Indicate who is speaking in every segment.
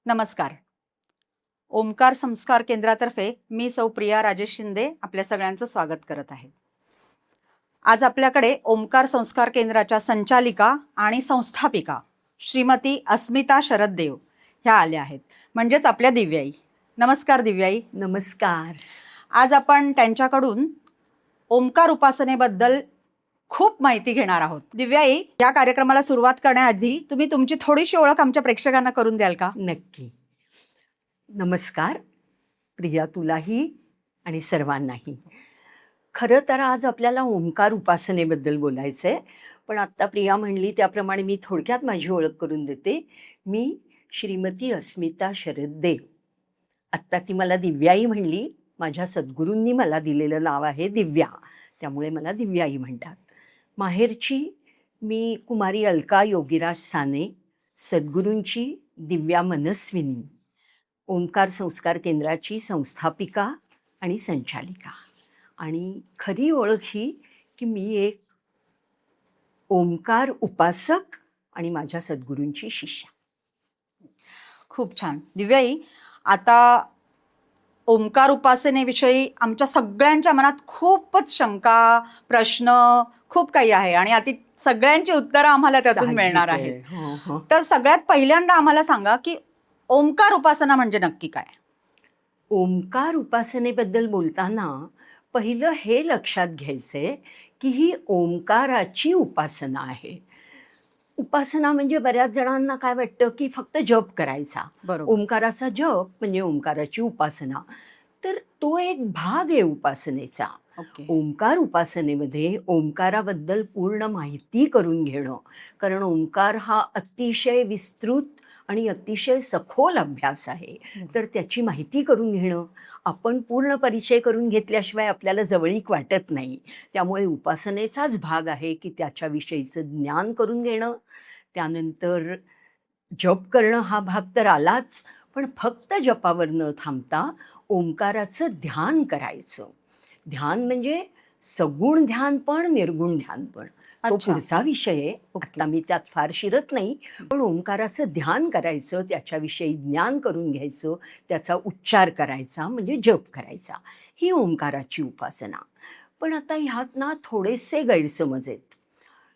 Speaker 1: नमस्कार. ओमकार संस्कार केंद्रातर्फे मी सौ प्रिया राजेश शिंदे आपल्या सगळ्यांचं स्वागत करत आहे. आज आपल्याकडे ओमकार संस्कार केंद्राच्या संचालिका आणि संस्थापिका श्रीमती अस्मिता शरद देव ह्या आल्या आहेत, म्हणजेच आपल्या दिव्याई. नमस्कार दिव्याई.
Speaker 2: नमस्कार.
Speaker 1: आज आपण त्यांच्याकडून ओमकार उपासनेबद्दल खूप माहिती घेणार आहोत. दिव्याई, या कार्यक्रमाला सुरुवात करण्याआधी तुम्ही तुमची थोडीशी ओळख आमच्या प्रेक्षकांना करून द्याल का?
Speaker 2: नक्की. नमस्कार प्रिया, तुलाही आणि सर्वांनाही. खरं तर आज आपल्याला ओंकार उपासनेबद्दल बोलायचं आहे, पण आत्ता प्रिया म्हणली त्याप्रमाणे मी थोडक्यात माझी ओळख करून देते. मी श्रीमती अस्मिता शरद देव. आत्ता ती मला दिव्याई म्हणली. माझ्या सद्गुरूंनी मला दिलेलं नाव आहे दिव्या, त्यामुळे मला दिव्याई म्हणतात. माहेरची मी कुमारी अलका योगीराज साने, सद्गुरूंची दिव्या मनस्विनी, ओंकार संस्कार केंद्राची संस्थापिका आणि संचालिका. आणि खरी ओळख ही की मी एक ओंकार उपासक आणि माझ्या सद्गुरूंची शिष्या.
Speaker 1: खूप छान. दिव्याई, आता ओंकार उपासनेविषयी आमच्या सगळ्यांच्या मनात खूपच शंका, प्रश्न खूप काही आहे आणि आता सगळ्यांची उत्तरं आम्हाला त्यातून मिळणार आहेत. तर सगळ्यात पहिल्यांदा आम्हाला सांगा की ओंकार उपासना म्हणजे नक्की काय?
Speaker 2: ओंकार उपासनेबद्दल बोलताना पहिलं हे लक्षात घ्यायचंय की ही ओंकाराची उपासना आहे. उपासना म्हणजे बऱ्याच जणांना काय वाटतं की फक्त जप करायचा.
Speaker 1: बरोबर.
Speaker 2: ओंकाराचा जप म्हणजे ओंकाराची उपासना. तर तो एक भाग आहे उपासनेचा. ओंकार उपासनेमध्ये ओंकाराबद्दल पूर्ण माहिती करून घेणं, कारण ओंकार हा अतिशय विस्तृत आणि अतिशय सखोल अभ्यास आहे. तर त्याची माहिती करून घेणं, आपण पूर्ण परिचय करून घेतल्याशिवाय आपल्याला जवळीक वाटत नाही. त्यामुळे उपासनेचाच भाग आहे की त्याच्याविषयीचं ज्ञान करून घेणं. त्यानंतर जप करणं हा भाग तर आलाच, पण फक्त जपावर न थांबता ओंकाराचं ध्यान करायचं. ध्यान म्हणजे सगुण ध्यान पण निर्गुण ध्यान पण, तो पुढचा विषय आहे. आता मी त्यात फार शिरत नाही, पण ओंकाराचं ध्यान करायचं, त्याच्याविषयी ज्ञान करून घ्यायचं, त्याचा उच्चार करायचा म्हणजे जप करायचा. ही ओंकाराची उपासना. पण आता ह्यात ना थोडेसे गैरसमज आहेत.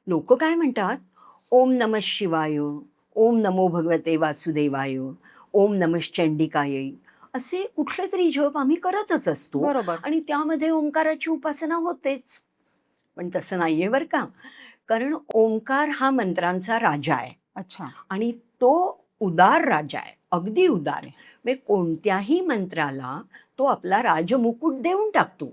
Speaker 2: लोक काय म्हणतात, ओम नमः शिवाय, ओम नमो भगवते वासुदेवाय, ओम नमश्चंडिकाय, असे कुठले तरी जप आम्ही करतच असतो.
Speaker 1: बरोबर.
Speaker 2: आणि त्यामध्ये ओंकाराची उपासना होतेच. पण तसं नाहीये बरं का. कारण ओंकार हा मंत्रांचा राजा आहे.
Speaker 1: अच्छा.
Speaker 2: आणि तो उदार राजा आहे, अगदी उदार आहे. म्हणजे कोणत्याही मंत्राला तो आपला राजमुकुट देऊन टाकतो.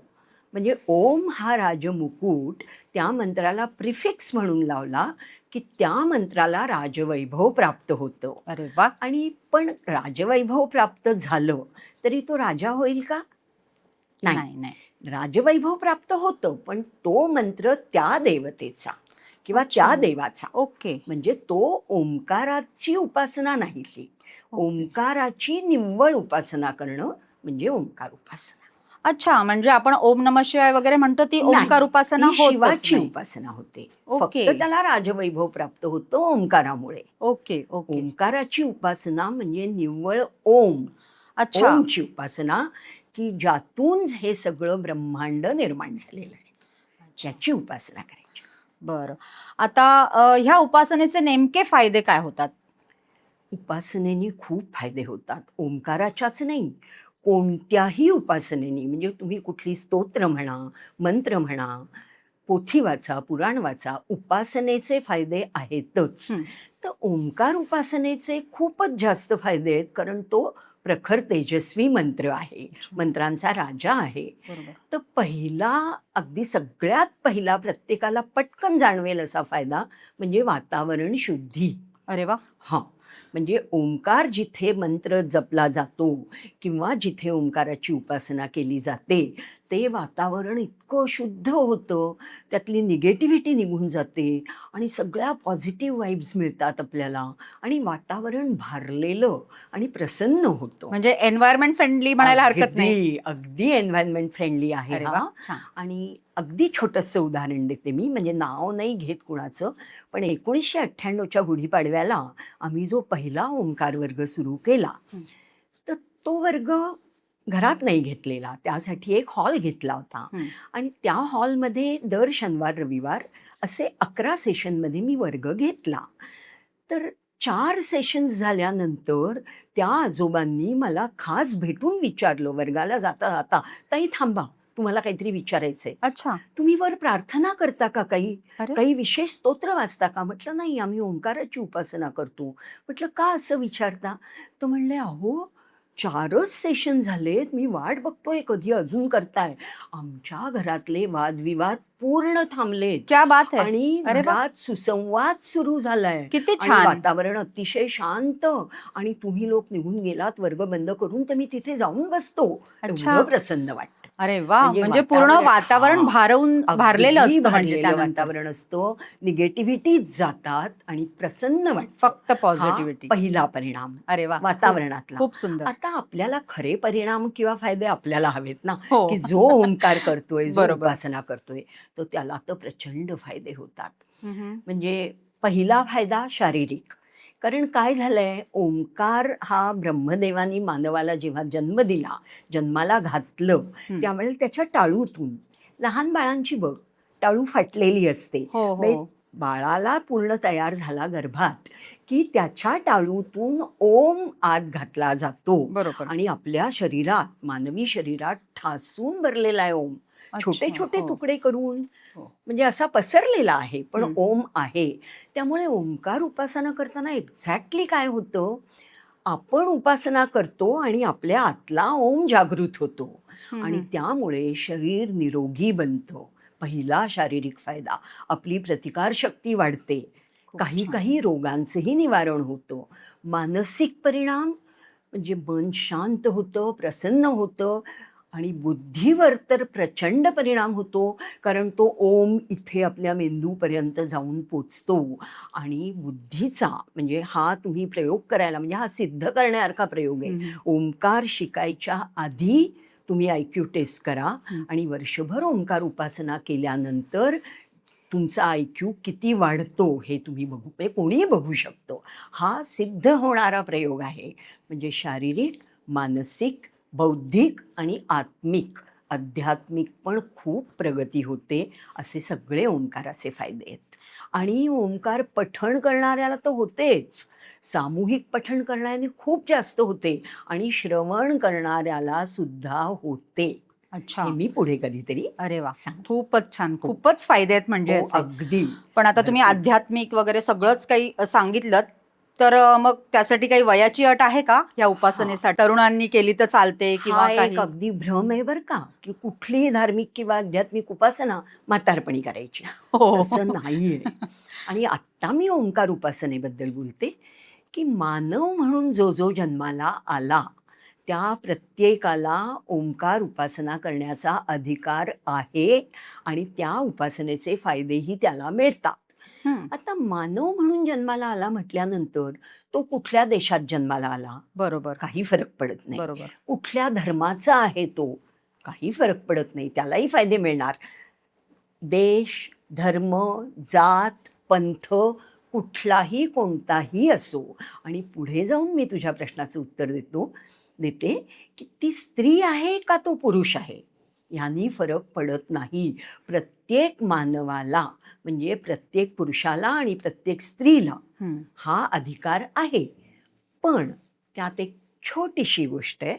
Speaker 2: म्हणजे ओम हा राजमुकुट त्या मंत्राला प्रिफिक्स म्हणून लावला की त्या मंत्राला राजवैभव प्राप्त होतं.
Speaker 1: अरे वा.
Speaker 2: आणि पण राजवैभव प्राप्त झालं तरी तो राजा होईल का? नाही. राजवैभव प्राप्त होतं, पण तो मंत्र त्या देवतेचा किंवा त्या देवाचा. म्हणजे तो ओंकाराची उपासना नाही. ती ओंकाराची निव्वळ उपासना करणं म्हणजे ओंकार उपासना.
Speaker 1: अच्छा, म्हणजे आपण ओम नमः शिवाय वगैरे म्हणतो ती ओंकार उपासना
Speaker 2: शिवाची उपासना होते. फक्त त्याला राजवैभव प्राप्त होतं ओंकारामुळे. ओंकाराची उपासना म्हणजे निव्वळ ओम. ओमची उपासना की ज्यातून हे सगळं ब्रह्मांड निर्माण झालेलं आहे, त्याची उपासना करायची.
Speaker 1: बरं. आता ह्या उपासनेचे नेमके फायदे काय होतात?
Speaker 2: उपासनेने खूप फायदे होतात. ओंकाराच्याच नाही, कोणत्याही उपासनेने. म्हणजे तुम्ही कुठली स्तोत्र म्हणा, मंत्र म्हणा, पोथी वाचा, पुराण वाचा, उपासनेचे फायदे आहेतच. तर ओंकार उपासनेचे खूपच जास्त फायदे आहेत, कारण तो प्रखर तेजस्वी मंत्र आहे, मंत्रांचा राजा आहे. तर पहिला, अगदी सगळ्यात पहिला, प्रत्येकाला पटकन जाणवेल असा फायदा म्हणजे वातावरण शुद्धी.
Speaker 1: अरे वा.
Speaker 2: हां, म्हणजे ओंकार जिथे मंत्र जपला जातो किंवा जिथे ओंकाराची उपासना केली जाते ते वातावरण इतकं शुद्ध होतं, त्यातली निगेटिव्हिटी निघून जाते आणि सगळ्या पॉझिटिव्ह वाईब्स मिळतात आपल्याला आणि वातावरण भारलेलं आणि प्रसन्न होतं.
Speaker 1: म्हणजे एन्व्हायरमेंट फ्रेंडली म्हणायला हरकत नाही.
Speaker 2: अगदी एन्व्हायरमेंट फ्रेंडली आहे हा. आणि अगदी छोटंसं उदाहरण देते मी, म्हणजे नाव नाही घेत कुणाचं, पण 1998च्या गुढीपाडव्याला आम्ही जो पहिला ओंकार वर्ग सुरू केला, तर तो वर्ग घरात नाही घेतलेला, त्यासाठी एक हॉल घेतला होता. आणि त्या हॉलमध्ये दर शनिवार रविवार असे 11 सेशनमध्ये मी वर्ग घेतला. तर 4 सेशन्स झाल्यानंतर त्या आजोबांनी मला खास भेटून विचारलं वर्गाला जाता जाता, ताई थांबा, तुम्हाला काहीतरी विचारायचंय.
Speaker 1: अच्छा.
Speaker 2: तुम्ही वर प्रार्थना करता का काही?
Speaker 1: अरे
Speaker 2: काही विशेष स्तोत्र वाचता का? म्हटलं नाही, आम्ही ओंकाराची उपासना करतो. म्हटलं का असं विचारता? तो म्हणले, अहो 4च सेशन झालेत, मी वाट बघतोय कधी अजून करताय. आमच्या घरातले वादविवाद पूर्ण थांबलेत
Speaker 1: क्या बात है.
Speaker 2: आणि
Speaker 1: अरे वा.
Speaker 2: घरात सुसंवाद सुरू झालाय
Speaker 1: किती
Speaker 2: आणि
Speaker 1: छान.
Speaker 2: वातावरण अतिशय शांत. आणि तुम्ही लोक निघून गेलात वर्ग बंद करून, तर मी तिथे जाऊन बसतो.
Speaker 1: अच्छा.
Speaker 2: एवढं प्रसन्न वाटतं.
Speaker 1: अरे वा, म्हणजे पूर्ण
Speaker 2: वातावरण-
Speaker 1: वातावरण
Speaker 2: हा.
Speaker 1: भारलेलं
Speaker 2: अगदी
Speaker 1: असतं, म्हणजे
Speaker 2: भरलेलं
Speaker 1: त्यानंतर
Speaker 2: वातावरण असतं, निगेटिव्हिटी जातात आणि प्रसन्न वाटतं.
Speaker 1: फक्त
Speaker 2: हा
Speaker 1: पॉझिटिव्हिटी.
Speaker 2: पहिला परिणाम
Speaker 1: अरे वा,
Speaker 2: वातावरणातला.
Speaker 1: खूप सुंदर.
Speaker 2: आता आपल्याला खरे परिणाम किंवा फायदे आपल्याला हवेत ना,
Speaker 1: हो.
Speaker 2: की जो ओंकार करतोय, जो
Speaker 1: बरोबर.
Speaker 2: उपासना करतोय, तो त्याला तर प्रचंड फायदे होतात.
Speaker 1: हम्म.
Speaker 2: म्हणजे पहिला फायदा शारीरिक. कारण काय झालंय, ओंकार हा ब्रह्मदेवानी मानवाला जेव्हा जन्म दिला, जन्माला घातलं, त्यावेळेला त्याच्या टाळूतून, लहान बाळांची बघ टाळू फाटलेली असते,
Speaker 1: हो, हो.
Speaker 2: म्हणजे बाळाला पूर्ण तयार झाला गर्भात की त्याच्या टाळूतून ओम आत घातला जातो.
Speaker 1: बरोबर.
Speaker 2: आणि आपल्या शरीरात, मानवी शरीरात ठासून भरलेला आहे ओम. छोटे छोटे
Speaker 1: हो.
Speaker 2: तुकडे करून,
Speaker 1: हो.
Speaker 2: म्हणजे असा पसरलेला आहे, पण ओम आहे. त्यामुळे ओंकार उपासना करताना एक्झॅक्टली काय होतं, आपण उपासना करतो आणि आपल्या आतला ओम जागृत होतो आणि त्यामुळे शरीर निरोगी बनतं. पहिला शारीरिक फायदा. आपली प्रतिकारशक्ती वाढते, काही काही रोगांचंही निवारण होतं. मानसिक परिणाम म्हणजे मन शांत होतं, प्रसन्न होतं आणि बुद्धीवर तर प्रचंड परिणाम होतो, कारण तो ओम इथे आपल्या मेंदूपर्यंत जाऊन पोचतो आणि बुद्धीचा, म्हणजे हा तुम्ही प्रयोग करायला, म्हणजे हा सिद्ध करण्यासारखा प्रयोग आहे. ओंकार शिकायच्या आधी तुम्ही IQ टेस्ट करा आणि वर्षभर ओंकार उपासना केल्यानंतर तुमचा IQ किती वाढतो हे तुम्ही बघू, म्हणजे कोणीही बघू शकतो. हा सिद्ध होणारा प्रयोग आहे. म्हणजे शारीरिक, मानसिक, बौद्धिक आणि आत्मिक, आध्यात्मिक पण खूप प्रगती होते. असे सगळे ओंकाराचे फायदे आहेत. आणि ओंकार पठण करणाऱ्याला तर होतेच, सामूहिक पठण करणाऱ्याने खूप जास्त होते आणि श्रवण करणाऱ्याला सुद्धा होते.
Speaker 1: अच्छा.
Speaker 2: हे मी पुढे कधीतरी.
Speaker 1: अरे वा,
Speaker 2: सांग.
Speaker 1: खूपच छान, खूपच फायदे आहेत म्हणजे
Speaker 2: हो,
Speaker 1: याचे.
Speaker 2: अगदी.
Speaker 1: पण आता तुम्ही आध्यात्मिक वगैरे सगळंच काही सांगितलं, तर मग त्यासाठी काही वयाची अट आहे का या उपासनेसाठी? तरुणांनी केली तर चालते किंवा
Speaker 2: हा एक
Speaker 1: काही?
Speaker 2: अगदी भ्रम आहे बरं का, की कुठलीही धार्मिक किंवा आध्यात्मिक उपासना म्हातारपणी करायची,
Speaker 1: हो.
Speaker 2: तसं नाहीये. आणि आत्ता मी ओंकार उपासनेबद्दल बोलते, की मानव म्हणून जो जो जन्माला आला त्या प्रत्येकाला ओंकार उपासना करण्याचा अधिकार आहे आणि त्या उपासनेचे फायदेही त्याला मिळतात. आता मानव म्हणून जन्माला आला म्हटल्यानंतर तो कुठल्या देशात जन्माला आला,
Speaker 1: बरोबर.
Speaker 2: काही फरक पडत नाही.
Speaker 1: बरोबर.
Speaker 2: कुठल्या धर्माचा आहे तो, काही फरक पडत नाही, त्यालाही फायदे मिळणार. देश, धर्म, जात, पंथ कुठलाही कोणताही असो. आणि पुढे जाऊन मी तुझ्या प्रश्नाचं उत्तर देते की ती स्त्री आहे का तो पुरुष आहे, ह्यानी फरक पडत नाही. प्रत्येक मानवाला, म्हणजे प्रत्येक पुरुषाला आणि प्रत्येक स्त्रीला हा अधिकार आहे. पण त्यात एक छोटीशी गोष्ट आहे.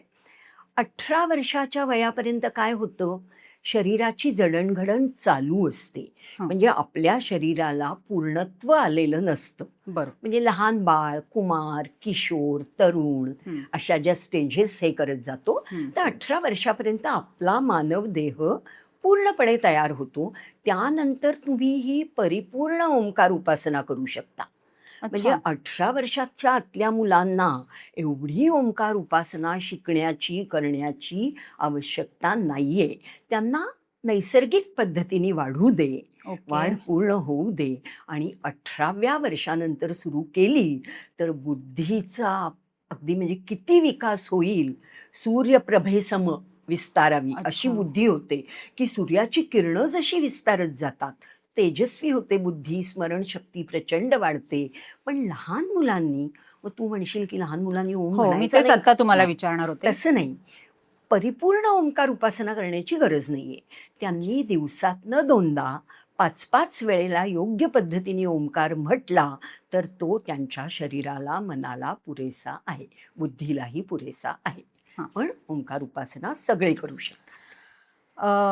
Speaker 2: 18 वर्षाच्या वयापर्यंत काय होतं, शरीराची जडणघडण चालू असते. म्हणजे आपल्या शरीराला पूर्णत्व आलेलं नसतं.
Speaker 1: बरोबर.
Speaker 2: म्हणजे लहान बाळ, कुमार, किशोर, तरुण अशा ज्या स्टेजेस हे करत जातो, तर 18 वर्षापर्यंत आपला मानव देह पूर्णपणे तयार होतो. त्यानंतर तुम्ही ही परिपूर्ण ओंकार उपासना करू शकता. म्हणजे 18 वर्षाच्या आतल्या मुलांना एवढी ओंकार उपासना शिकण्याची, करण्याची आवश्यकता नाहीये. त्यांना नैसर्गिक पद्धतीने वाढू दे, वाढ पूर्ण होऊ दे आणि 18व्या वर्षानंतर सुरू केली तर बुद्धीचा अगदी म्हणजे किती विकास होईल, सूर्यप्रभेसम विस्तारावी
Speaker 1: अच्छा.
Speaker 2: अशी बुद्धी होते, की सूर्याची किरणं जशी विस्तारत जातात तेजस्वी होते बुद्धी, स्मरणशक्ती प्रचंड वाढते. पण लहान मुलांनी, मग तू म्हणशील की लहान मुलांनी ओम
Speaker 1: हो, मी
Speaker 2: म्हणायचा
Speaker 1: तेच
Speaker 2: नाही
Speaker 1: आता तुम्हाला
Speaker 2: का?
Speaker 1: विचारणार होते.
Speaker 2: तसं नाही. परिपूर्ण ओंकार उपासना करण्याची गरज नाहीये. त्यांनी दिवसातनं 2दा 5-5 वेळेला योग्य पद्धतीने ओंकार म्हटला तर तो त्यांच्या शरीराला, मनाला पुरेसा आहे, बुद्धीलाही पुरेसा आहे.
Speaker 1: हां.
Speaker 2: पण ओंकार उपासना सगळे करू शकतात.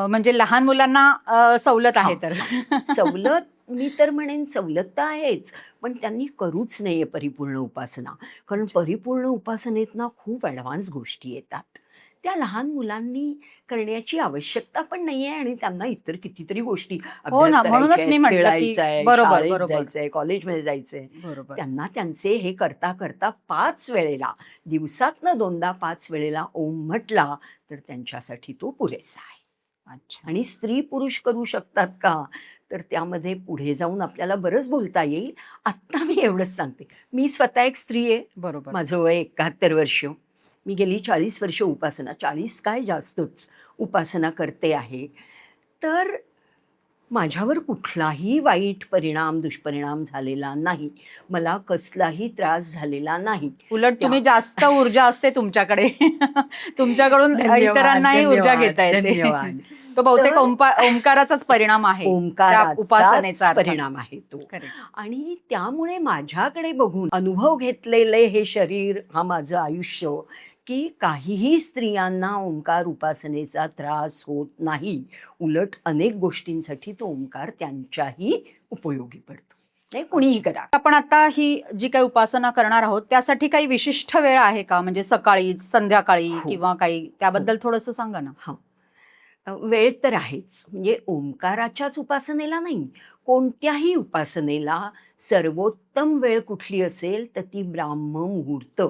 Speaker 1: म्हणजे लहान मुलांना सवलत आहे
Speaker 2: हां,
Speaker 1: तर.
Speaker 2: सवलत मी तर म्हणेन सवलत तर आहेच, पण त्यांनी करूच नाहीये परिपूर्ण उपासना. कारण परिपूर्ण उपासनेत ना खूप ॲडव्हान्स गोष्टी येतात. त्या लहान मुलांनी करण्याची आवश्यकता पण नाहीये आणि त्यांना इतर कितीतरी गोष्टी
Speaker 1: हो
Speaker 2: अभ्यास
Speaker 1: ना,
Speaker 2: करायचे
Speaker 1: म्हणूनच
Speaker 2: आहेत,
Speaker 1: मी म्हटलं की
Speaker 2: खेळायचं आहे,
Speaker 1: बरोबर,
Speaker 2: शाळेत
Speaker 1: बरोबर,
Speaker 2: जायचंय, कॉलेजमध्ये जायचंय.
Speaker 1: बरोबर.
Speaker 2: त्यांना त्यांचे हे करता करता 5 वेळेला, दिवसातनं 2दा 5 वेळेला ओम म्हटला तर त्यांच्यासाठी तो पुरेसा आहे.
Speaker 1: अच्छा.
Speaker 2: आणि स्त्री पुरुष करू शकतात का? तर त्यामध्ये पुढे जाऊन आपल्याला बरंच बोलता येईल. आत्ता मी एवढंच सांगते. मी स्वतः एक स्त्री आहे.
Speaker 1: बरोबर.
Speaker 2: माझं वय 71 वर्ष. मी गेली 40 वर्ष उपासना, 40 काय जास्तच उपासना करते आहे. तर माझ्यावर कुठलाही वाईट परिणाम, दुष्परिणाम झालेला नाही. मला कसलाही त्रास झालेला नाही.
Speaker 1: उलट
Speaker 2: त्या
Speaker 1: तुम्ही जास्त ऊर्जा असते तुमच्याकडे. तुमच्याकडून
Speaker 2: धन्यवाद,
Speaker 1: इतरांनाही ऊर्जा
Speaker 2: धन्यवाद,
Speaker 1: घेता येते.
Speaker 2: धन्यवाद.
Speaker 1: तो बहुतेक
Speaker 2: तर
Speaker 1: ओंकाराचाच परिणाम आहे. त्या
Speaker 2: ओंकाराचाच
Speaker 1: उपासनेचा अर्थ.
Speaker 2: परिणाम आहे तो.
Speaker 1: Correct.
Speaker 2: आणि त्यामुळे माझ्याकडे बघून अनुभव घेतलेले हे शरीर, हा माझं आयुष्य, की काहीही स्त्रियांना ओंकार उपासनेचा त्रास होत नाही. उलट अनेक गोष्टींसाठी तो ओंकार त्यांच्याही उपयोगी पडतो. नाही, कुणीही करा.
Speaker 1: आपण आता ही जी काही उपासना करणार आहोत त्यासाठी काही विशिष्ट वेळ आहे का? म्हणजे सकाळी, संध्याकाळी
Speaker 2: हो.
Speaker 1: किंवा काही त्याबद्दल थोडंसं सांगा ना.
Speaker 2: हां. वेळ तर आहेच. म्हणजे ओंकाराच्याच उपासनेला नाही, कोणत्याही उपासनेला सर्वोत्तम वेळ कुठली असेल तर ती ब्राह्ममुहूर्त.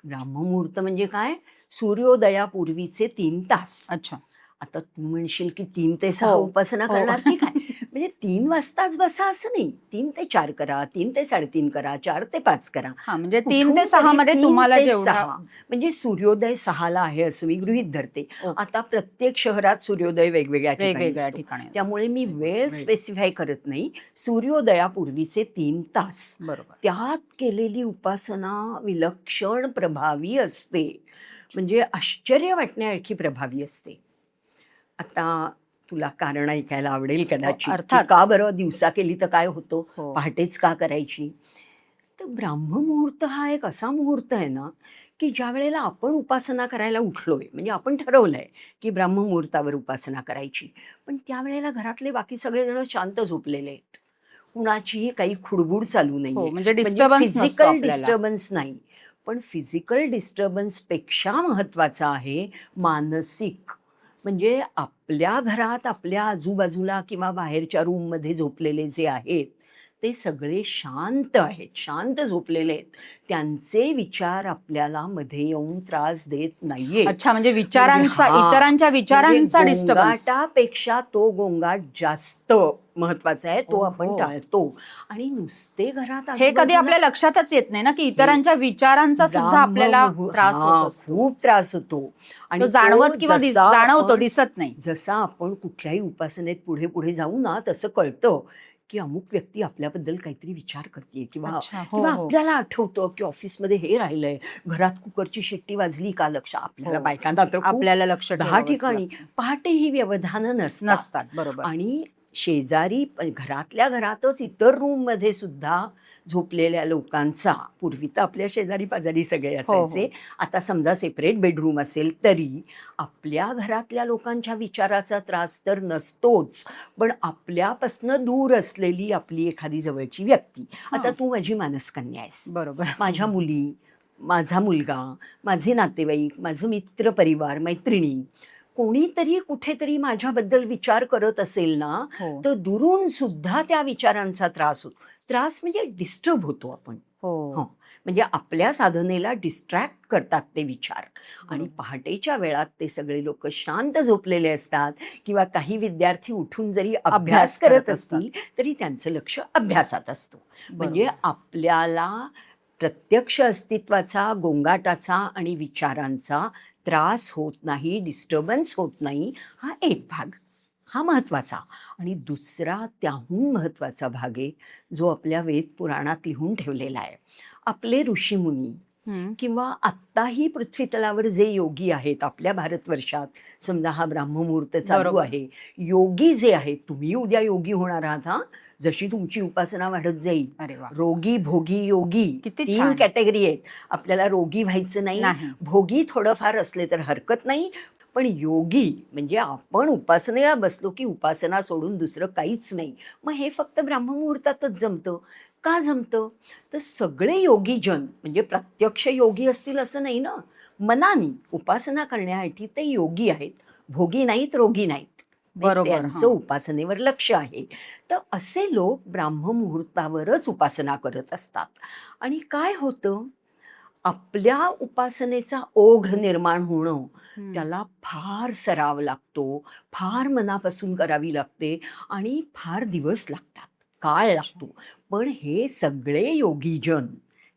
Speaker 2: ब्राह्ममुहूर्त म्हणजे काय? सूर्योदयापूर्वीचे 3 तास.
Speaker 1: अच्छा.
Speaker 2: आता तू म्हणशील की 3 ते 6
Speaker 1: हो,
Speaker 2: उपासना
Speaker 1: हो.
Speaker 2: करणार की काय? म्हणजे 3 वाजताच बसा असं नाही. 3 ते 4 करा, 3 ते 3:30 करा, 4 ते 5 करा.
Speaker 1: हां, म्हणजे 3
Speaker 2: कुठून
Speaker 1: ते 6
Speaker 2: तरी
Speaker 1: मध्ये
Speaker 2: 3
Speaker 1: तुम्हाला
Speaker 2: ते
Speaker 1: जेवढा
Speaker 2: 6 म्हणजे सूर्योदय 6ला आहे असं मी गृहीत धरते.
Speaker 1: ओके.
Speaker 2: आता प्रत्येक शहरात सूर्योदय वेगवेगळ्या ठिकाणी
Speaker 1: वेगवेगळ्या
Speaker 2: असतो.
Speaker 1: ठिकाणी असतो.
Speaker 2: त्यामुळे मी वेळ
Speaker 1: वेळ.
Speaker 2: स्पेसिफाय करत नाही. सूर्योदयापूर्वीचे 3 तास
Speaker 1: बरोबर.
Speaker 2: त्यात केलेली उपासना विलक्षण प्रभावी असते. म्हणजे आश्चर्य वाटण्यासारखी प्रभावी असते. आता तुला कारण ऐकायला आवडेल कदाचित, की
Speaker 1: अर्थात.
Speaker 2: का बरं दिवसा केली तर काय होतं,
Speaker 1: हो.
Speaker 2: पहाटेच का करायची? तर ब्राह्ममुहूर्त हा एक असा मुहूर्त आहे ना, की ज्या वेळेला आपण उपासना करायला उठलोय, म्हणजे आपण ठरवलंय की ब्राह्ममुहूर्तावर उपासना करायची, पण त्यावेळेला घरातले बाकी सगळेजण शांत झोपलेले आहेत. कुणाचीही काही खुडबुड चालू
Speaker 1: हो,
Speaker 2: नाहीये.
Speaker 1: म्हणजे
Speaker 2: म्हणजे
Speaker 1: डिस्टर्बन्स नसतो
Speaker 2: फिजिकल
Speaker 1: आपल्याला.
Speaker 2: डिस्टर्बन्स नाही. पण फिजिकल डिस्टर्बन्सपेक्षा महत्वाचा आहे मानसिक. म्हणजे आपल्या घरात, आपल्या आजूबाजूला किंवा बाहेरच्या रूममध्ये झोपलेले जे आहेत, ते सगळे शांत आहेत, शांत झोपलेले आहेत. त्यांचे विचार आपल्याला मध्ये येऊन त्रास देत नाहीयेत.
Speaker 1: अच्छा, म्हणजे
Speaker 2: म्हणजे
Speaker 1: विचारांचा, इतरांच्या विचारांचा
Speaker 2: म्हणजे
Speaker 1: डिस्टर्बन्स.
Speaker 2: गोंगाटापेक्षा तो गोंगाट जास्त महत्वाचा आहे, तो आपण
Speaker 1: ओहो.
Speaker 2: टाळतो. आणि नुसते घरात
Speaker 1: हे कधी
Speaker 2: आजूबाजूला
Speaker 1: आपल्या लक्षातच येत नाही ना, की इतरांच्या विचारांचा सुद्धा आपल्याला त्रास होत
Speaker 2: हां,
Speaker 1: असतो.
Speaker 2: खूप त्रास होतो.
Speaker 1: तो
Speaker 2: आणि
Speaker 1: जाणवत किंवा
Speaker 2: जसा
Speaker 1: जाणवतो,
Speaker 2: आपण-
Speaker 1: दिसत नाही.
Speaker 2: जसा आपण कुठल्याही उपासनेत पुढे पुढे जाऊ ना, तसं कळतं की अमुक व्यक्ती आपल्याबद्दल काहीतरी विचार करते किंवा
Speaker 1: अच्छा, हो,
Speaker 2: किंवा
Speaker 1: हो.
Speaker 2: आपल्याला आठवतं की ऑफिसमध्ये हे राहिलंय, घरात कुकरची शिट्टी वाजली का लक्ष आपल्याला,
Speaker 1: हो.
Speaker 2: बायकांना तर खूप
Speaker 1: आपल्याला लक्ष
Speaker 2: 10
Speaker 1: ठेवावंच
Speaker 2: ठिकाणी
Speaker 1: लागतं.
Speaker 2: पहाटे ही व्यवधानं
Speaker 1: नसतात. बरोबर.
Speaker 2: आणि शेजारी घरातल्या घरातच इतर रूममध्ये सुद्धा झोपलेल्या लोकांचा, पूर्वी तर आपल्या शेजारी पाजारी सगळे असायचे,
Speaker 1: हो.
Speaker 2: आता समजा सेपरेट बेडरूम असेल तरी आपल्या घरातल्या लोकांच्या विचाराचा त्रास तर नसतोच, पण आपल्यापासनं दूर असलेली आपली एखादी जवळची व्यक्ती, आता तू माझी मानसकन्या आहेस,
Speaker 1: बरोबर.
Speaker 2: माझ्या मुली, माझा मुलगा, माझे नातेवाईक, माझं मित्र परिवार, मैत्रिणी, कोणीतरी कुठेतरी माझ्याबद्दल विचार करत असेल ना,
Speaker 1: हो.
Speaker 2: तर दुरून सुद्धा त्या विचारांचा त्रास होतो. त्रास म्हणजे डिस्टर्ब होतो आपण.
Speaker 1: हो.
Speaker 2: म्हणजे आपल्या साधनेला डिस्ट्रॅक्ट करतात ते विचार. आणि
Speaker 1: बरोबर.
Speaker 2: पहाटेच्या वेळात ते सगळे लोक शांत झोपलेले असतात किंवा काही विद्यार्थी उठून जरी
Speaker 1: अभ्यास
Speaker 2: अभ्यास
Speaker 1: करत
Speaker 2: करत असतील तरी त्यांचं लक्ष अभ्यासात असतं. म्हणजे
Speaker 1: बरोबर.
Speaker 2: आपल्याला प्रत्यक्ष अस्तित्वाचा, गोंगाटाचा आणि विचारांचा त्रास होत नाही, डिस्टर्बन्स होत नाही, हा एक भाग, हा महत्त्वाचा. आणि दुसरा त्याहून महत्त्वाचा भाग आहे जो आपल्या वेद पुराणात लिहून ठेवलेला आहे. आपले ऋषीमुनी किंवा आत्ताही पृथ्वीतलावर जे योगी आहेत आपल्या भारतवर्षात, समजा हा ब्राह्ममुहूर्त चालू
Speaker 1: बरोबर.
Speaker 2: आहे, योगी जे आहेत, तुम्ही उद्या योगी होणार आहात हा, जशी तुमची उपासना वाढत जाईल.
Speaker 1: अरे वा,
Speaker 2: रोगी, भोगी, योगी,
Speaker 1: किती
Speaker 2: 3
Speaker 1: छान.
Speaker 2: कॅटेगरी आहेत. आपल्याला रोगी व्हायचं नाही,
Speaker 1: नाही.
Speaker 2: भोगी थोडंफार असले तर हरकत नाही, पण योगी म्हणजे आपण उपासनेला बसलो की उपासना सोडून दुसरं काहीच नाही. मग हे फक्त ब्राह्ममुहूर्तातच जमतं. का जमतं? तर सगळे योगीजन म्हणजे प्रत्यक्ष योगी असतील असं नाही ना, मनाने उपासना करण्यासाठी ते योगी आहेत, भोगी नाहीत, रोगी नाहीत.
Speaker 1: बरोबर,
Speaker 2: त्यांचं
Speaker 1: हां.
Speaker 2: उपासनेवर लक्ष आहे. तर असे लोक ब्राह्ममुहूर्तावरच उपासना करत असतात. आणि काय होतं, आपल्या उपासनेचा ओघ निर्माण होणं त्याला फार सराव लागतो, फार मनापासून करावी लागते आणि फार दिवस लागतात, काळ लागतो. पण हे सगळे योगीजन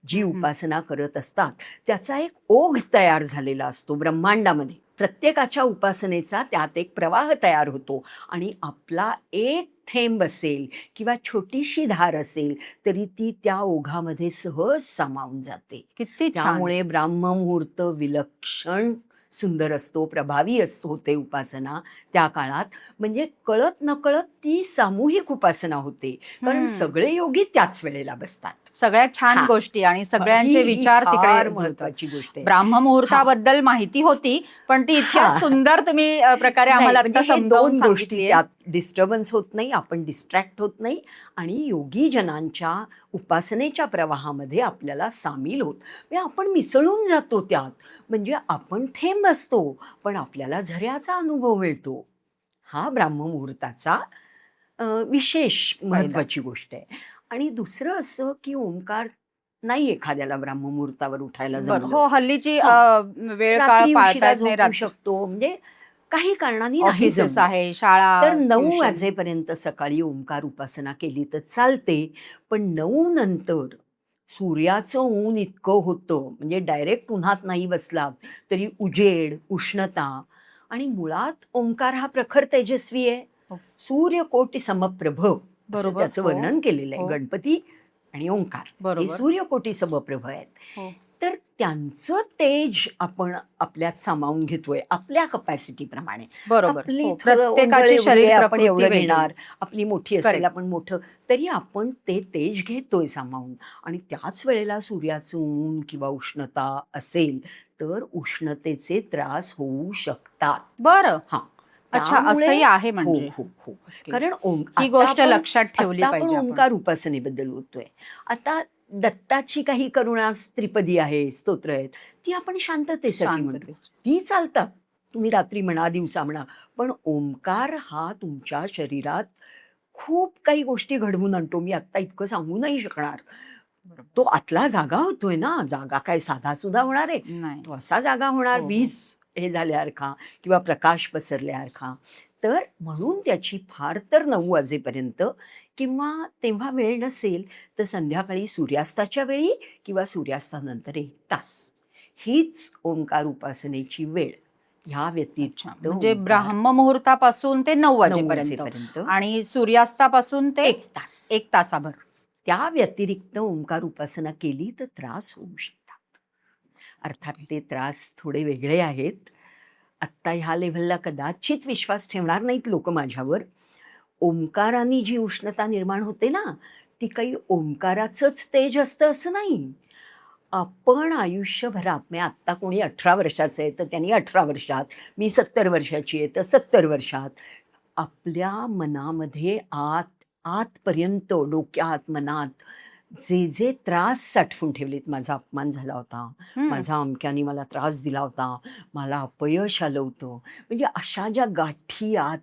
Speaker 2: जी उपासना करत असतात त्याचा एक ओघ तयार झालेला असतो ब्रह्मांडामध्ये. प्रत्येकाच्या उपासनेचा त्यात एक प्रवाह तयार होतो आणि आपला एक थेंब असेल किंवा छोटीशी धार असेल तरी ती त्या ओघामध्ये सहज सामावून जाते.
Speaker 1: किती छान.
Speaker 2: त्यामुळे ब्राह्ममुहूर्त विलक्षण सुंदर असतो, प्रभावी होते उपासना त्या काळात. म्हणजे कळत नकळत ती सामूहिक उपासना होते, कारण सगळे योगी त्याच वेळेला बसतात.
Speaker 1: सगळ्यात छान
Speaker 2: हा.
Speaker 1: गोष्टी आणि सगळ्यांचे
Speaker 2: ही
Speaker 1: विचार
Speaker 2: फार
Speaker 1: तिकडे जुळतात.
Speaker 2: महत्वाची गोष्ट आहे.
Speaker 1: ब्राह्ममुहूर्ताबद्दल माहिती होती, पण ती इतक्या
Speaker 2: हा.
Speaker 1: सुंदर तुम्ही प्रकारे
Speaker 2: नाही,
Speaker 1: आम्हाला
Speaker 2: म्हणजे
Speaker 1: आता
Speaker 2: हे
Speaker 1: समजावून
Speaker 2: 2 गोष्टी
Speaker 1: सांगितलीये.
Speaker 2: त्यात डिस्टर्बन्स होत नाही, आपण डिस्ट्रॅक्ट होत नाही आणि योगी जनांच्या उपासनेच्या प्रवाहामध्ये आपल्याला सामील होत, म्हणजे आपण मिसळून जातो त्यात. म्हणजे आपण थेंब असतो पण आपल्याला झऱ्याचा अनुभव मिळतो. हा ब्राह्ममुहूर्ताचा विशेष महत्वाची गोष्ट आहे. आणि दुसरं असं की ओंकार नाही एखाद्याला ब्राह्ममुहूर्तावर उठायला
Speaker 1: बरं.
Speaker 2: जमलं,
Speaker 1: हो, हल्लीची
Speaker 2: हा.
Speaker 1: वेळ काळ
Speaker 2: रात्री
Speaker 1: पाळता
Speaker 2: उशिरा
Speaker 1: येत नाही.
Speaker 2: झोपू शकतो, म्हणजे काही कारणाने नाही
Speaker 1: ऑफिसेस
Speaker 2: जमलं
Speaker 1: आहे, शाळा,
Speaker 2: तर 9
Speaker 1: ट्युशन.
Speaker 2: वाजेपर्यंत सकाळी ओंकार उपासना केली तर चालते. पण 9 नंतर सूर्याचं ऊन इतकं होतं, म्हणजे डायरेक्ट उन्हात नाही बसलात तरी उजेड, उष्णता, आणि मुळात ओंकार हा प्रखर तेजस्वी आहे.
Speaker 1: हो.
Speaker 2: सूर्यकोटी समप्रभ असं
Speaker 1: बरोबर.
Speaker 2: त्याचं
Speaker 1: हो.
Speaker 2: वर्णन केलेलं आहे.
Speaker 1: हो.
Speaker 2: गणपती आणि ओंकार हे
Speaker 1: बरोबर.
Speaker 2: सूर्यकोटी समप्रभ आहेत.
Speaker 1: हो.
Speaker 2: तर त्यांचं तेज आपण आपल्यात सामावून घेतोय आपल्या कपॅसिटीप्रमाणे.
Speaker 1: बरोबर.
Speaker 2: आपली
Speaker 1: हो.
Speaker 2: थोडं
Speaker 1: प्रत्येकाची
Speaker 2: ओंजळ
Speaker 1: शरीर
Speaker 2: एवढी आहे, आपण
Speaker 1: प्रकृती
Speaker 2: एवढं
Speaker 1: वेगळी.
Speaker 2: घेणार, आपली मोठी असेल,
Speaker 1: Correct.
Speaker 2: आपण मोठं, तरी आपण ते तेज घेतोय सामावून. आणि त्याच वेळेला सूर्याचं ऊन किंवा उष्णता असेल तर उष्णतेचे त्रास होऊ शकतात.
Speaker 1: बरं.
Speaker 2: हा,
Speaker 1: अच्छा,
Speaker 2: त्यामुळे
Speaker 1: असंही आहे
Speaker 2: हो
Speaker 1: म्हणजे.
Speaker 2: हो हो.
Speaker 1: ओके.
Speaker 2: कारण
Speaker 1: ही
Speaker 2: आता
Speaker 1: गोष्ट
Speaker 2: आपण
Speaker 1: लक्षात ठेवली
Speaker 2: आता आपण
Speaker 1: पाहिजे आपण.
Speaker 2: ओंकार उपासनेबद्दल बोलतोय. आता दत्ताची काही करुणा त्रिपदी आहे, स्तोत्र आहेत, ती आपण शांततेसाठी म्हणतो,
Speaker 1: शांततेची.
Speaker 2: ती चालतात. तुम्ही रात्री म्हणा, दिवसा म्हणा, पण ओंकार हा तुमच्या शरीरात खूप काही गोष्टी घडवून आणतो. मी आत्ता इतकं सांगू नाही शकणार. तो आतला जागा होतोय ना, जागा काय साधा सुद्धा होणार आहे,
Speaker 1: नाही.
Speaker 2: तो असा जागा होणार,
Speaker 1: हो, हो.
Speaker 2: 20 हे झाल्यासारखा किंवा प्रकाश पसरल्यासारखा. तर म्हणून त्याची फार तर 9 वाजेपर्यंत, किंवा तेव्हा वेळ नसेल तर संध्याकाळी सूर्यास्ताच्या वेळी किंवा सूर्यास्तानंतर 1 तास हीच ओंकार उपासनेची वेळ. ह्या
Speaker 1: अच्छा,
Speaker 2: व्यतिरिक्त
Speaker 1: म्हणजे
Speaker 2: ओंकार
Speaker 1: ब्राह्ममुहूर्तापासून ते 9
Speaker 2: 9
Speaker 1: वाजेपर्यंत
Speaker 2: वाजेपर्यंत
Speaker 1: आणि सूर्यास्तापासून ते
Speaker 2: 1 तास.
Speaker 1: 1 तासाभर.
Speaker 2: त्या व्यतिरिक्त ओंकार उपासना केली तर त्रास होऊ शकतात. अर्थात ते त्रास थोडे वेगळे आहेत. आत्ता ह्या लेव्हलला कदाचित विश्वास ठेवणार नाहीत लोक माझ्यावर. ओंकाराने जी उष्णता निर्माण होते ना, ती काही ओंकाराचंच तेज असतं असं नाही. आपण आयुष्यभरात, म्हणजे आत्ता कोणी 18 वर्षाचं आहे तर त्यांनी 18 वर्षात, मी 70 वर्षाची आहे तर 70 वर्षात, आपल्या मनामध्ये आतपर्यंत, डोक्यात, मनात जे जे त्रास साठवून ठेवलेत, माझा अपमान झाला होता, माझा अमक्याने मला त्रास दिला होता, मला अपयश आलं होतं, म्हणजे अशा ज्या गाठी आत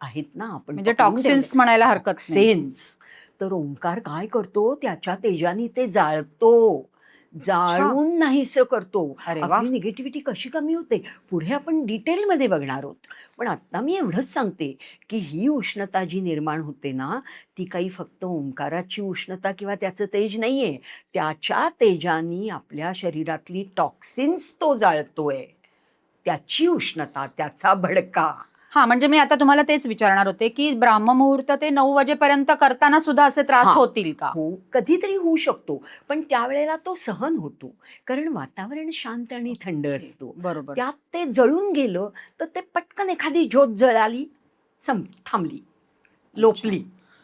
Speaker 2: आहेत ना, आपण
Speaker 1: म्हणजे
Speaker 2: पकडून
Speaker 1: टॉक्सिन्स
Speaker 2: ठेवले,
Speaker 1: म्हणायला हरकत नाही.
Speaker 2: टॉक्सिन्स, तर ओंकार काय करतो, त्याच्या तेजाने ते जाळतो. जाळून नाहीसं करतो.
Speaker 1: अरे वा.
Speaker 2: आपली निगेटिव्हिटी कशी कमी होते पुढे आपण डिटेलमध्ये बघणार आहोत. पण आता मी एवढंच सांगते की ही उष्णता जी निर्माण होते ना, ती काही फक्त ओंकाराची उष्णता किंवा त्याचं तेज नाहीये. त्याच्या तेजानी आपल्या शरीरातली टॉक्सिन्स तो जाळतोय, त्याची उष्णता, त्याचा भडका.
Speaker 1: हा, म्हणजे मी आता तुम्हाला तेच विचारणार होते की ब्राह्ममुहूर्त ते 9 वाजेपर्यंत करताना सुद्धा असे त्रास
Speaker 2: हा.
Speaker 1: होतील का?
Speaker 2: हो, कधीतरी होऊ शकतो, पण त्यावेळेला तो सहन होतो, कारण वातावरण शांत आणि थंड असतो.
Speaker 1: बरोबर.
Speaker 2: त्यात ते जळून गेलं तर ते पटकन एखादी ज्योत जळाली, थांबली, लोपली,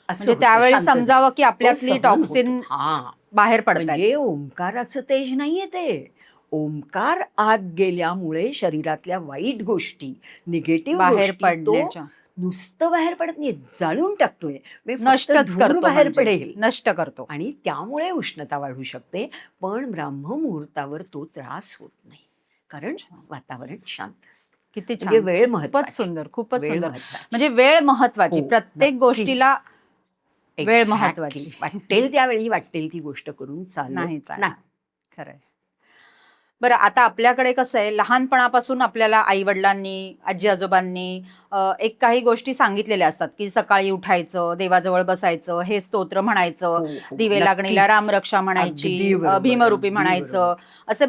Speaker 2: असं
Speaker 1: म्हणजे
Speaker 2: होतं,
Speaker 1: त्यावेळी
Speaker 2: शांत झालं.
Speaker 1: समजावं की
Speaker 2: तो
Speaker 1: आपल्यातली
Speaker 2: सहन
Speaker 1: टॉक्सिन
Speaker 2: होतो. हा,
Speaker 1: बाहेर पडतात.
Speaker 2: म्हणजे ओंकाराचं तेज नाहीये ते. ओंकार आत गेल्यामुळे शरीरातल्या वाईट गोष्टी, निगेटिव्ह
Speaker 1: बाहेर
Speaker 2: गोष्टी तो
Speaker 1: पडण्याच्या,
Speaker 2: नुसतं बाहेर पडत नाही, जाळून टाकतोय. म्हणजे फक्त
Speaker 1: नष्टच
Speaker 2: धूर
Speaker 1: करतो,
Speaker 2: बाहेर
Speaker 1: म्हणजे
Speaker 2: पडेल
Speaker 1: नष्ट करतो.
Speaker 2: आणि त्यामुळे उष्णता वाढू शकते. पण ब्राह्ममुहूर्तावर तो त्रास होत नाही, कारण वातावरण शांत असतं.
Speaker 1: किती
Speaker 2: म्हणजे
Speaker 1: छान,
Speaker 2: वेळ
Speaker 1: खूपच
Speaker 2: महत्वाची.
Speaker 1: सुंदर, खूपच
Speaker 2: वेळ
Speaker 1: सुंदर.
Speaker 2: महत्वाची.
Speaker 1: म्हणजे वेळ महत्वाची,
Speaker 2: हो,
Speaker 1: प्रत्येक
Speaker 2: नक्कीच.
Speaker 1: गोष्टीला वेळ
Speaker 2: Exactly.
Speaker 1: महत्वाची.
Speaker 2: वाटेल त्यावेळी वाटेल ती गोष्ट करून चालत
Speaker 1: नाही
Speaker 2: नाही.
Speaker 1: चालणार. खरंय. बरं, आता आपल्याकडे कसं आहे, लहानपणापासून आपल्याला आई वडिलांनी, आजी आजोबांनी एक काही गोष्टी सांगितलेल्या असतात की सकाळी उठायचं, देवाजवळ बसायचं, हे स्तोत्र म्हणायचं,
Speaker 2: हो, हो,
Speaker 1: दिवे लागणीला
Speaker 2: नक्कीच.
Speaker 1: रामरक्षा म्हणायची,
Speaker 2: अगदी बरोबर,
Speaker 1: भीमरूपी
Speaker 2: अगदी
Speaker 1: म्हणायचं,
Speaker 2: बरोबर.
Speaker 1: असे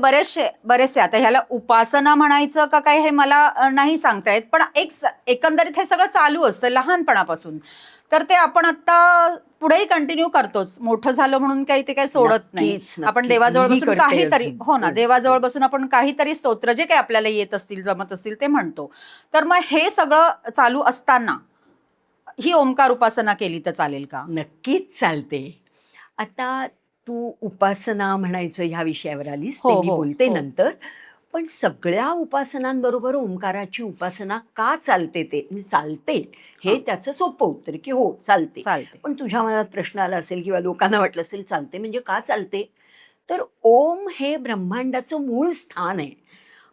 Speaker 1: बरेचसे. आता ह्याला उपासना म्हणायचं का काय हे मला नाही सांगता येत, पण एकंदरीत हे सगळं चालू असतं लहानपणापासून. तर ते आपण आता पुढेही कंटिन्यू करतोच. मोठं झालं म्हणून काही ते काही सोडत नाही.
Speaker 2: नक्कीच,
Speaker 1: आपण
Speaker 2: नक्कीच.
Speaker 1: देवाजवळ
Speaker 2: मीही
Speaker 1: बसून
Speaker 2: करते
Speaker 1: काहीतरी,
Speaker 2: अजून.
Speaker 1: हो ना,
Speaker 2: हो,
Speaker 1: देवाजवळ
Speaker 2: हो.
Speaker 1: बसून आपण काहीतरी स्तोत्र जे काही आपल्याला येत असतील, जमत असतील ते म्हणतो. तर मग हे सगळं चालू असताना ही ओंकार उपासना केली तर चालेल का?
Speaker 2: नक्कीच चालते. आता तू उपासना म्हणायचं ह्या विषयावर आलीस,
Speaker 1: हो,
Speaker 2: ते मी
Speaker 1: हो,
Speaker 2: बोलते
Speaker 1: हो.
Speaker 2: नंतर. पण सगळ्या उपासनांबरोबर ओंकाराची उपासना का चालते, ते म्हणजे चालते हे
Speaker 1: हां.
Speaker 2: त्याचं सोपं उत्तर की हो चालते.
Speaker 1: चालते.
Speaker 2: पण तुझ्या मनात प्रश्न आला असेल किंवा लोकांना वाटलं असेल चालते म्हणजे का चालते, तर ओम हे ब्रह्मांडाचं मूळ स्थान आहे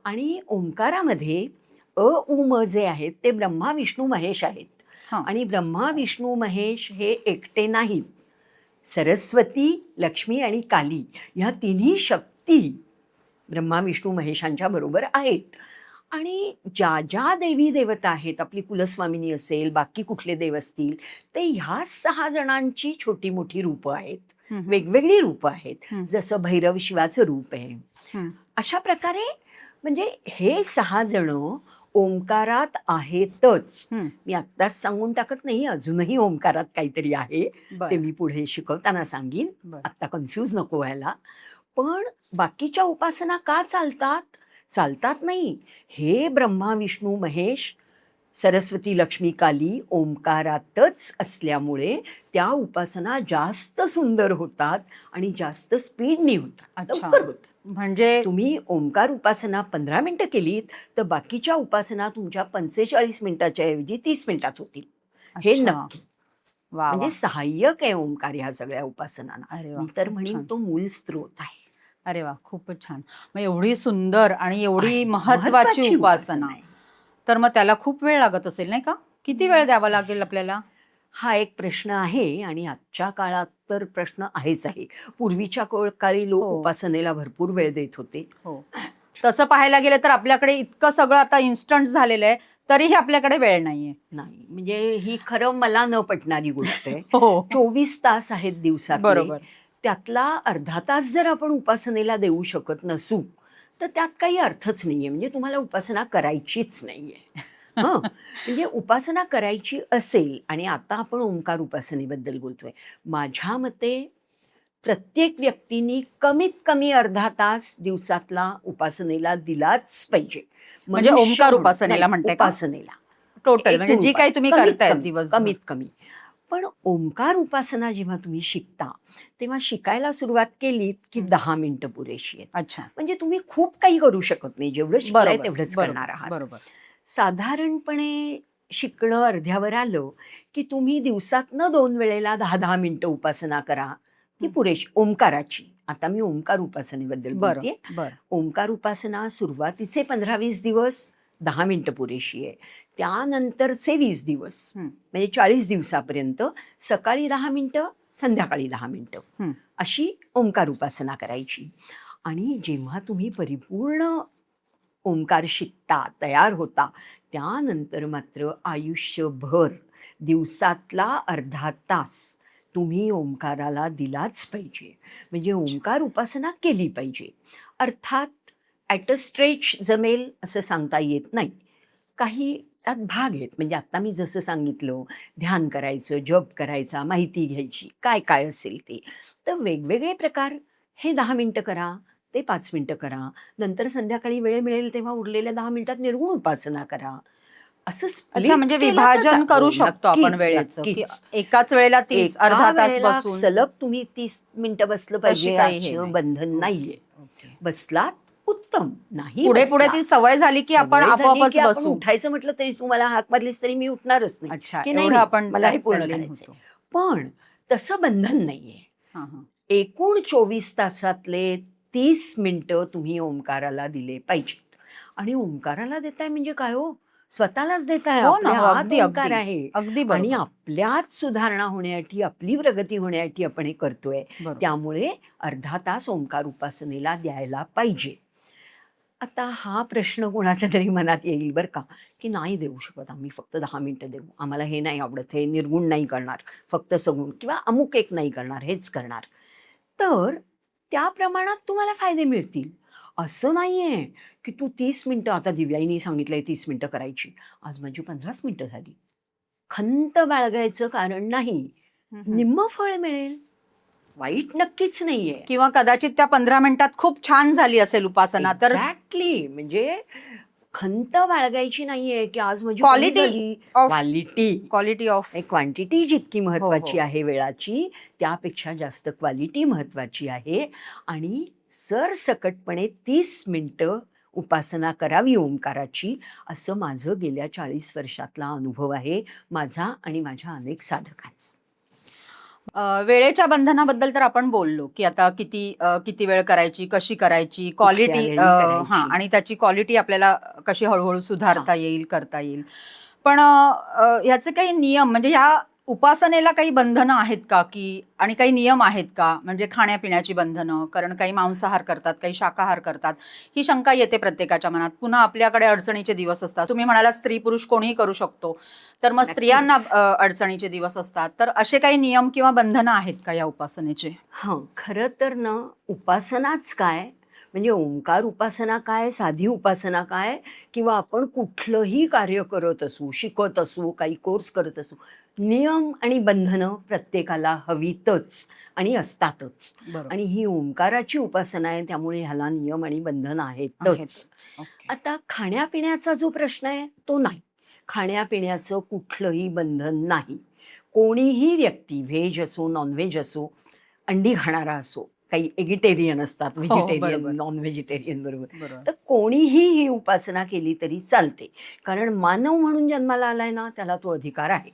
Speaker 2: आणि ओंकारामध्ये उ म जे आहेत ते ब्रह्मा विष्णू महेश आहेत.
Speaker 1: हां.
Speaker 2: आणि ब्रह्मा विष्णू महेश हे एकटे नाहीत. सरस्वती, लक्ष्मी आणि काली ह्या तिन्ही शक्ती ब्रह्मा विष्णू महेशांच्या बरोबर आहेत. आणि ज्या ज्या देवी देवता आहेत, आपली कुलस्वामिनी असेल, बाकी कुठले देव असतील, ते ह्या 6 जणांची छोटी मोठी रूपं आहेत,
Speaker 1: हम्म.
Speaker 2: वेगवेगळी रूपं आहेत.
Speaker 1: हम्म.
Speaker 2: जसं भैरव शिवाचं रूप आहे.
Speaker 1: हम्म.
Speaker 2: अशा प्रकारे म्हणजे हे 6 जण ओंकारात आहेतच. मी आत्ताच सांगून टाकत नाही, अजूनही ओंकारात काहीतरी आहे,
Speaker 1: बरं.
Speaker 2: ते मी पुढे शिकवताना सांगीन.
Speaker 1: बरं.
Speaker 2: आत्ता कन्फ्यूज नको व्हायला. पण बाकीच्या उपासना का चालतात? चालतात नाही. हे ब्रह्मा विष्णू महेश, सरस्वती लक्ष्मी काली ओंकारातच असल्यामुळे त्या उपासना जास्त सुंदर होतात आणि जास्त स्पीडनी होतात,
Speaker 1: अच्छा.
Speaker 2: लवकर होतात.
Speaker 1: म्हणजे
Speaker 2: तुम्ही ओंकार उपासना 15 मिनिटं केलीत तर बाकीच्या उपासना तुमच्या 45 मिनिटाच्या ऐवजी 30 मिनिटात होतील. हे
Speaker 1: अच्छा.
Speaker 2: नक्की.
Speaker 1: वा वा.
Speaker 2: म्हणजे सहाय्यक आहे ओंकार ह्या सगळ्या उपासनांना.
Speaker 1: अरे वा,
Speaker 2: मी तर
Speaker 1: खूप
Speaker 2: म्हणेन
Speaker 1: छान.
Speaker 2: तो मूळ स्त्रोत आहे.
Speaker 1: अरे वा, खूपच छान. मग एवढी सुंदर आणि एवढी
Speaker 2: आहे.
Speaker 1: महत्वाची उपासना,
Speaker 2: आहे.
Speaker 1: तर मग त्याला खूप वेळ लागत असेल नाही का? किती वेळ द्यावा लागेल आपल्याला?
Speaker 2: हा एक प्रश्न आहे आणि आजच्या काळात तर प्रश्न आहेच आहे. पूर्वीच्या काळी लोक
Speaker 1: हो.
Speaker 2: उपासनेला भरपूर वेळ देत होते.
Speaker 1: हो, तसं पाहायला गेलं तर आपल्याकडे इतकं सगळं आता इन्स्टंट झालेलं आहे, तरीही आपल्याकडे वेळ नाहीये.
Speaker 2: नाही, म्हणजे ही खरं मला न पटणारी गोष्ट आहे.
Speaker 1: हो.
Speaker 2: 24 तास आहेत दिवसातले,
Speaker 1: बरोबर.
Speaker 2: त्यातला अर्धा तास जर आपण उपासनेला देऊ शकत नसू तर त्यात काही अर्थच नाहीये. म्हणजे तुम्हाला उपासना करायचीच नाहीये. म्हणजे उपासना करायची असेल, आणि आता आपण ओंकार उपासनेबद्दल बोलतोय, माझ्या मते प्रत्येक व्यक्तीने कमीत कमी अर्धा तास दिवसातला उपासनेला दिलाच पाहिजे.
Speaker 1: म्हणजे
Speaker 2: मनुष्य
Speaker 1: ओंकार
Speaker 2: म्हणून-
Speaker 1: उपासनेला
Speaker 2: नाही,
Speaker 1: म्हणताय का?
Speaker 2: उपासनेला
Speaker 1: टोटल म्हणजे
Speaker 2: एकूण
Speaker 1: जी काही तुम्ही
Speaker 2: कमीत
Speaker 1: करताय
Speaker 2: कमी,
Speaker 1: दिवस
Speaker 2: कमीत कमी. पण ओंकार उपासना जेव्हा तुम्ही शिकता तेव्हा शिकायला सुरुवात केलीत की 10 मिनिटं पुरेशी आहेत.
Speaker 1: अच्छा.
Speaker 2: म्हणजे तुम्ही खूप काही करू शकत नाही, जेवढं शिकलाय
Speaker 1: बरोबर,
Speaker 2: तेवढंच
Speaker 1: बरोबर,
Speaker 2: करणार आहात.
Speaker 1: बरोबर.
Speaker 2: साधारणपणे शिकणं अर्ध्यावर आलं की तुम्ही दिवसातनं 2 वेळेला 10-10 मिनिटं उपासना करा, ती पुरेशी ओंकाराची. आता मी ओंकार उपासनेबद्दल
Speaker 1: बरं,
Speaker 2: बोलते.
Speaker 1: बरं.
Speaker 2: ओंकार उपासना सुरुवातीचे 15-20 दिवस 10 मिनिटं पुरेशी आहे. त्यानंतरचे 20 दिवस म्हणजे 40 दिवसापर्यंत सकाळी 10 मिनिटं, संध्याकाळी 10 मिनिटं अशी ओंकार उपासना करायची. आणि जेव्हा तुम्ही परिपूर्ण ओंकार शिकता, तयार होता, त्यानंतर मात्र आयुष्यभर दिवसातला अर्धा तास तुम्ही ओंकाराला दिलाच पाहिजे. म्हणजे ओंकार उपासना केली पाहिजे. अर्थात ॲट अ स्ट्रेच जमेल असं सांगता येत नाही. काही त्यात भाग आहेत. म्हणजे आत्ता मी जसं सांगितलं, ध्यान करायचं, जप करायचा, माहिती घ्यायची, काय काय असेल ते. तर वेगवेगळे प्रकार, हे 10 मिनिटं करा, ते 5 मिनिटं करा. नंतर संध्याकाळी वेळ मिळेल तेव्हा उरलेल्या 10 मिनिटात निर्गुण उपासना करा. असं
Speaker 1: अच्छा,
Speaker 2: स्प्लिट
Speaker 1: म्हणजे
Speaker 2: केलं तर
Speaker 1: विभाजन करू
Speaker 2: हो,
Speaker 1: शकतो आपण
Speaker 2: नक्कीच,
Speaker 1: वेळेचं, की
Speaker 2: नक्कीच.
Speaker 1: एकाच वेळेला 30
Speaker 2: एका
Speaker 1: अर्धा तास
Speaker 2: वेळेला
Speaker 1: बसून
Speaker 2: सलग तुम्ही 30 मिनिटं बसलं
Speaker 1: तशी
Speaker 2: पाहिजे
Speaker 1: काही हे
Speaker 2: असं
Speaker 1: नाही.
Speaker 2: बंधन नाहीये.
Speaker 1: Okay okay.
Speaker 2: बसलात उत्तम, नाही
Speaker 1: पुढे पुढे
Speaker 2: बसला,
Speaker 1: ती सवय झाली की आपण
Speaker 2: सवय झाली
Speaker 1: आपोआपच
Speaker 2: की आपण
Speaker 1: बसू.
Speaker 2: उठायचं म्हटलं तरी तू मला हाक मारलीस तरी मी उठणारच नाही,
Speaker 1: अच्छा,
Speaker 2: की नाही
Speaker 1: एवढं
Speaker 2: नाही,
Speaker 1: आपण
Speaker 2: मला हे
Speaker 1: त्यात
Speaker 2: पूर्ण
Speaker 1: तल्लीन
Speaker 2: करायचंय.
Speaker 1: होतो.
Speaker 2: पण तसं बंधन नाहीये.
Speaker 1: हां हां.
Speaker 2: एकूण 24 तासातले 30 मिनिटं तुम्ही ओंकाराला दिले पाहिजेत. आणि ओंकाराला देताय म्हणजे काय हो, स्वतःलाच देताय.
Speaker 1: हो ना,
Speaker 2: आपल्या
Speaker 1: हो.
Speaker 2: आत
Speaker 1: अगदी,
Speaker 2: ओंकार
Speaker 1: अगदी.
Speaker 2: आहे
Speaker 1: अगदी
Speaker 2: आणि
Speaker 1: बरोबर.
Speaker 2: आपल्यात सुधारणा होण्यासाठी, आपली प्रगती होण्यासाठी आपण हे करतोय.
Speaker 1: बरोबर.
Speaker 2: त्यामुळे अर्धा तास ओंकार उपासनेला द्यायला पाहिजे. आता हा प्रश्न कोणाच्या तरी मनात येईल बरं का, की नाही देऊ शकत आम्ही, फक्त 10 मिनिटं देऊ, आम्हाला हे नाही आवडत, हे निर्गुण नाही करणार, फक्त सगुण किंवा अमुक एक नाही करणार, हेच करणार. तर त्या प्रमाणात तुम्हाला फायदे मिळतील. असं नाहीये की तू 30 मिनिटं, आता दिव्याईनी सांगितलंय 30 मिनिटं करायची, आज माझी 15च मिनिटं झाली. खंत बाळगायचं कारण नाही,
Speaker 1: हं, हं.
Speaker 2: निम्म फळ मिळेल, वाईट नक्कीच नाहीये.
Speaker 1: किंवा कदाचित त्या 15 मिनिटात खूप छान झाली असेल उपासना, तर
Speaker 2: एक्झॅक्टली, म्हणजे खंत बाळगायची नाहीये की आज माझी कमी
Speaker 1: क्वालिटी
Speaker 2: झाली.
Speaker 1: ऑफ
Speaker 2: क्वालिटी
Speaker 1: ऑफ
Speaker 2: क्वांटिटी जितकी
Speaker 1: हो,
Speaker 2: महत्वाची
Speaker 1: हो.
Speaker 2: आहे वेळाची, त्यापेक्षा जास्त क्वालिटी महत्वाची आहे. आणि सरसकटपणे 30 मिनिटं उपासना करावी ओंकाराची, असं माझं गेल्या 40 वर्षातला अनुभव आहे, माझा आणि माझ्या अनेक साधकांचा.
Speaker 1: वेळेच्या बंधनाबद्दल तर आपण बोललो, की आता किती वेळ करायची, कशी करायची,
Speaker 2: कुठल्या
Speaker 1: क्वालिटी
Speaker 2: वेळी
Speaker 1: हां,
Speaker 2: करायची.
Speaker 1: आणि त्याची क्वालिटी आपल्याला कशी हळू-हळू
Speaker 2: हां.
Speaker 1: सुधारता येईल, करता येईल. पण ह्याचे काही नियम, म्हणजे ह्या उपासनेला काही बंधनं आहेत का, की आणि काही नियम आहेत का? म्हणजे खाण्यापिण्याची बंधनं, कारण काही मांसाहार करतात, काही शाकाहार करतात. ही शंका येते प्रत्येकाच्या मनात. पुन्हा आपल्याकडे अडचणीचे दिवस असतात. तुम्ही म्हणालात स्त्री-पुरुष कोणीही करू शकतो. तर मग स्त्रियांना
Speaker 2: नक्कीच.
Speaker 1: अडचणीचे दिवस असतात. तर असे काही नियम किंवा बंधनं आहेत का या उपासनेचे?
Speaker 2: हां, खरं तर ना, उपासनाच काय, म्हणजे ओंकार उपासना काय, साधी उपासना काय, किंवा आपण कुठलंही कार्य करत असू, शिकत असू, काही कोर्स करत असू, नियम आणि बंधनं प्रत्येकाला हवीतच आणि असतातच.
Speaker 1: बरोबर.
Speaker 2: आणि ही ओंकाराची उपासना आहे, त्यामुळे ह्याला नियम आणि बंधन आहेतच.
Speaker 1: आहेतच. ओके.
Speaker 2: आता खाण्यापिण्याचा जो प्रश्न आहे तो नाही. खाण्यापिण्याचं कुठलंही बंधन नाही. कोणीही व्यक्ती, व्हेज असो, नॉनव्हेज असो, अंडी खाणारा असो, काही एगिटेरियन असतात,
Speaker 1: हो,
Speaker 2: व्हेजिटेरियन,
Speaker 1: बरोबर.
Speaker 2: नॉन व्हेजिटेरियन बरोबर.
Speaker 1: बरोबर.
Speaker 2: तर कोणीही ही उपासना केली तरी चालते. कारण मानव म्हणून जन्माला आलाय ना, त्याला तो अधिकार आहे.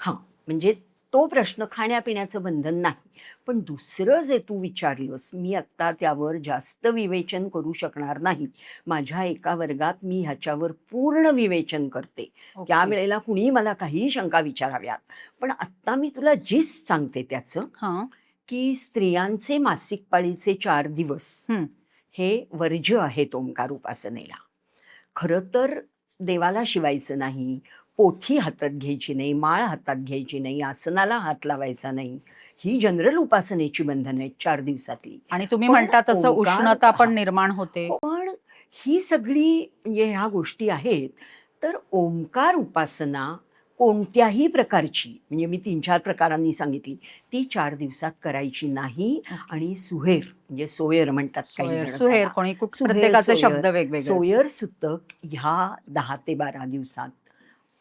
Speaker 2: हां, म्हणजे तो प्रश्न, खाण्यापिण्याचं बंधन नाही. पण दुसरं जे तू विचारलंस, मी आत्ता त्यावर जास्त विवेचन करू शकणार नाही. माझ्या एका वर्गात मी ह्याच्यावर पूर्ण विवेचन करते.
Speaker 1: ओके.
Speaker 2: त्यावेळेला कुणीही मला काहीही शंका विचाराव्यात. पण आत्ता मी तुला जिस्ट सांगते त्याचं,
Speaker 1: हां.
Speaker 2: की स्त्रियांचे मासिक पाळीचे 4 दिवस
Speaker 1: हं.
Speaker 2: हे वर्ज्य आहेत ओंकार उपासनेला. खरं तर देवाला शिवायचं नाही, पोथी हातात घ्यायची नाही, माळ हातात घ्यायची नाही, आसनाला हात लावायचा नाही. ही जनरल उपासनेची बंधनं आहेत 4 दिवसातली.
Speaker 1: आणि तुम्ही
Speaker 2: पण
Speaker 1: म्हणता तसं
Speaker 2: ओंकार,
Speaker 1: उष्णता पण
Speaker 2: हां,
Speaker 1: निर्माण होते.
Speaker 2: पण ही सगळी म्हणजे ह्या गोष्टी आहेत. तर ओंकार उपासना कोणत्याही प्रकारची, म्हणजे मी 3-4 प्रकारांनी सांगितली, ती 4 दिवसात करायची नाही.
Speaker 1: ओके.
Speaker 2: आणि सुहेर, म्हणजे सोयर म्हणतात काही
Speaker 1: सुहेर,
Speaker 2: जण
Speaker 1: सुहेर
Speaker 2: त्याला.
Speaker 1: कोणी
Speaker 2: सुहेर,
Speaker 1: प्रत्येकाचे
Speaker 2: सोयर,
Speaker 1: शब्द वेगवेगळे असतात.
Speaker 2: सोयर सुतक ह्या 10 ते 12 दिवसात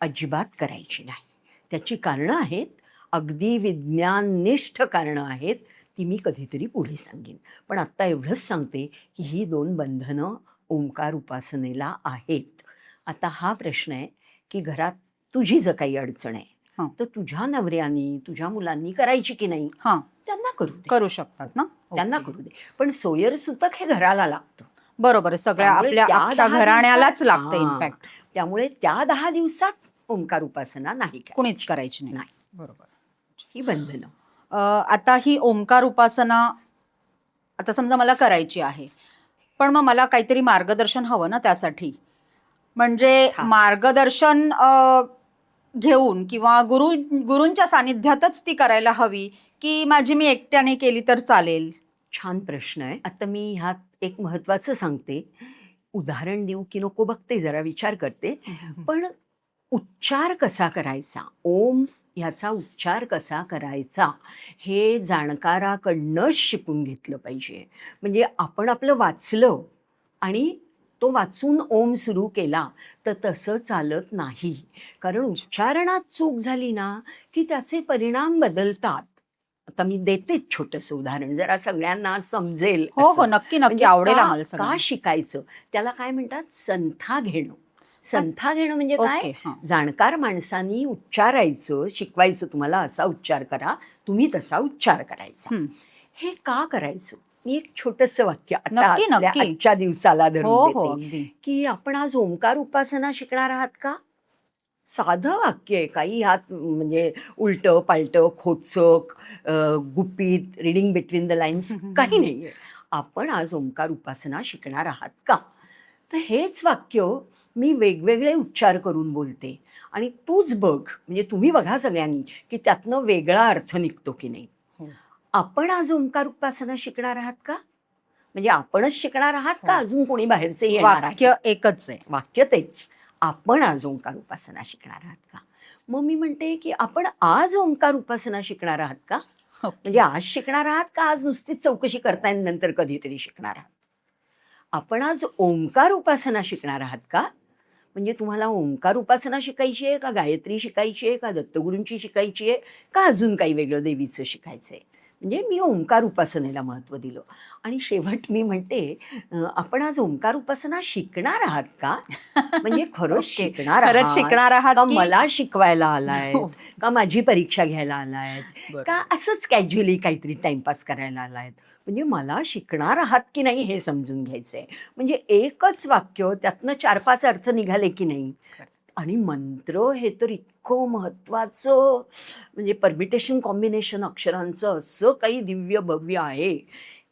Speaker 2: अजिबात करायची नाही. त्याची कारणं आहेत, अगदी विज्ञाननिष्ठ कारणं आहेत, ती मी कधीतरी पुढे सांगेन. पण आत्ता एवढंच सांगते की ही 2 बंधनं ओंकार उपासनेला आहेत. आता हा प्रश्न आहे की घरात तुझी जर काही अडचण आहे,
Speaker 1: हां.
Speaker 2: तर तुझ्या नवऱ्यानी, तुझ्या मुलांनी करायची की नाही,
Speaker 1: हां,
Speaker 2: त्यांना करू दे,
Speaker 1: करू शकतात ना?
Speaker 2: त्यांना
Speaker 1: ओके.
Speaker 2: करू दे. पण सोयर सुतक हे घराला लागतं.
Speaker 1: बरोबर आहे. सगळ्या
Speaker 2: त्यामुळे
Speaker 1: आपल्या
Speaker 2: त्या
Speaker 1: अख्ख्या
Speaker 2: 10
Speaker 1: घराण्यालाच
Speaker 2: दिवसात,
Speaker 1: लागते
Speaker 2: हां,
Speaker 1: इनफॅक्ट.
Speaker 2: त्यामुळे त्या 10 दिवसात ओंकार उपासना नाही
Speaker 1: कुणीच
Speaker 2: करायची.
Speaker 1: करायची नाही.
Speaker 2: नाही,
Speaker 1: बरोबर.
Speaker 2: ही बंधनं.
Speaker 1: आता ही ओंकार उपासना, आता समजा मला करायची आहे, पण मग मला काहीतरी मार्गदर्शन हवं ना त्यासाठी. म्हणजे
Speaker 2: हा.
Speaker 1: मार्गदर्शन घेऊन किंवा गुरूंच्या सानिध्यातच ती करायला हवी, की माझी मी एकट्याने केली तर चालेल?
Speaker 2: छान प्रश्न आहे. आता मी ह्यात एक महत्वाचं सांगते. उदाहरण देऊ की नको बघते, जरा विचार करते. पण उच्चार कसा करायचा, ओम ह्याचा उच्चार कसा करायचा, हे जाणकाराकडनंच शिकून घेतलं पाहिजे. म्हणजे आपण आपलं वाचलं आणि तो वाचून ओम सुरू केला तर तसं चालत नाही. कारण उच्चारणात चूक झाली ना की त्याचे परिणाम बदलतात. आता मी देतेच छोटंसं उदाहरण, जरा सगळ्यांना समजेल
Speaker 1: हो
Speaker 2: असं.
Speaker 1: हो, नक्की नक्की,
Speaker 2: म्हणजे
Speaker 1: आवडेल
Speaker 2: का
Speaker 1: आम्हाला
Speaker 2: का
Speaker 1: सगळ्यांना.
Speaker 2: शिकायचं, त्याला काय म्हणतात, संथा घेणं. संथा घेणं म्हणजे काय,
Speaker 1: ओके, हां.
Speaker 2: जाणकार माणसांनी उच्चारायचं, शिकवायचं तुम्हाला असा उच्चार करा, तुम्ही तसा उच्चार करायचा.
Speaker 1: हं.
Speaker 2: हे का करायचं, मी एक छोटंसं वाक्य आता
Speaker 1: नक्की
Speaker 2: आपल्या
Speaker 1: नक्की.
Speaker 2: आजच्या दिवसाला
Speaker 1: हो
Speaker 2: धरून
Speaker 1: हो,
Speaker 2: देते,
Speaker 1: अगदी.
Speaker 2: की आपण आज ओंकार उपासना शिकणार आहात का. साधं वाक्य आहे, काही ह्यात म्हणजे उलटं पालटं खोचक गुपित रिडिंग बिटवीन द लाईन्स काही नाहीये. आपण आज ओंकार उपासना शिकणार आहात का. तर हेच वाक्य मी वेगवेगळे उच्चार करून बोलते आणि तूच बघ, म्हणजे तुम्ही बघा सगळ्यांनी, की त्यातनं वेगळा अर्थ निघतो की नाही.
Speaker 1: हो.
Speaker 2: आपण आज ओंकार उपासना शिकणार आहात का, म्हणजे आपणच शिकणार आहात का
Speaker 1: हो.
Speaker 2: अजून कोणी बाहेरचे येणार आहे.
Speaker 1: वाक्य एकच आहे.
Speaker 2: वाक्य तेच, आपण आज ओंकार उपासना शिकणार आहात का. मग मी म्हणते की आपण आज ओंकार उपासना शिकणार आहात का, म्हणजे आज शिकणार आहात का आज नुसतीच चौकशी करताय नंतर कधीतरी शिकणार आहात. आपण आज ओंकार उपासना शिकणार आहात का, म्हणजे तुम्हाला ओंकार उपासना शिकायची आहे का, गायत्री शिकायची आहे का, दत्तगुरूंची शिकायची आहे का, अजून काही वेगळं देवीचं शिकायचं आहे. म्हणजे मी ओंकार उपासनेला महत्त्व दिलं. आणि शेवट मी म्हणते आपण आज ओंकार उपासना शिकणार आहात का, म्हणजे खरंच
Speaker 1: ओके.
Speaker 2: शिकणार
Speaker 1: खरंच
Speaker 2: आहात
Speaker 1: शिकणार आहात
Speaker 2: का,
Speaker 1: की
Speaker 2: मला शिकवायला आलाय
Speaker 1: हो.
Speaker 2: का, माझी परीक्षा घ्यायला आलाय
Speaker 1: बरं.
Speaker 2: का, असंच कॅज्युअली काहीतरी टाइमपास करायला आलाय. म्हणजे मला शिकणार आहात की नाही हे समजून घ्यायचंय. म्हणजे एकच वाक्य त्यातनं 4-5 अर्थ निघाले की नाही. आणि मंत्र हे तर इतकं महत्वाचं, म्हणजे परमिटेशन कॉम्बिनेशन अक्षरांचं असं काही दिव्य भव्य आहे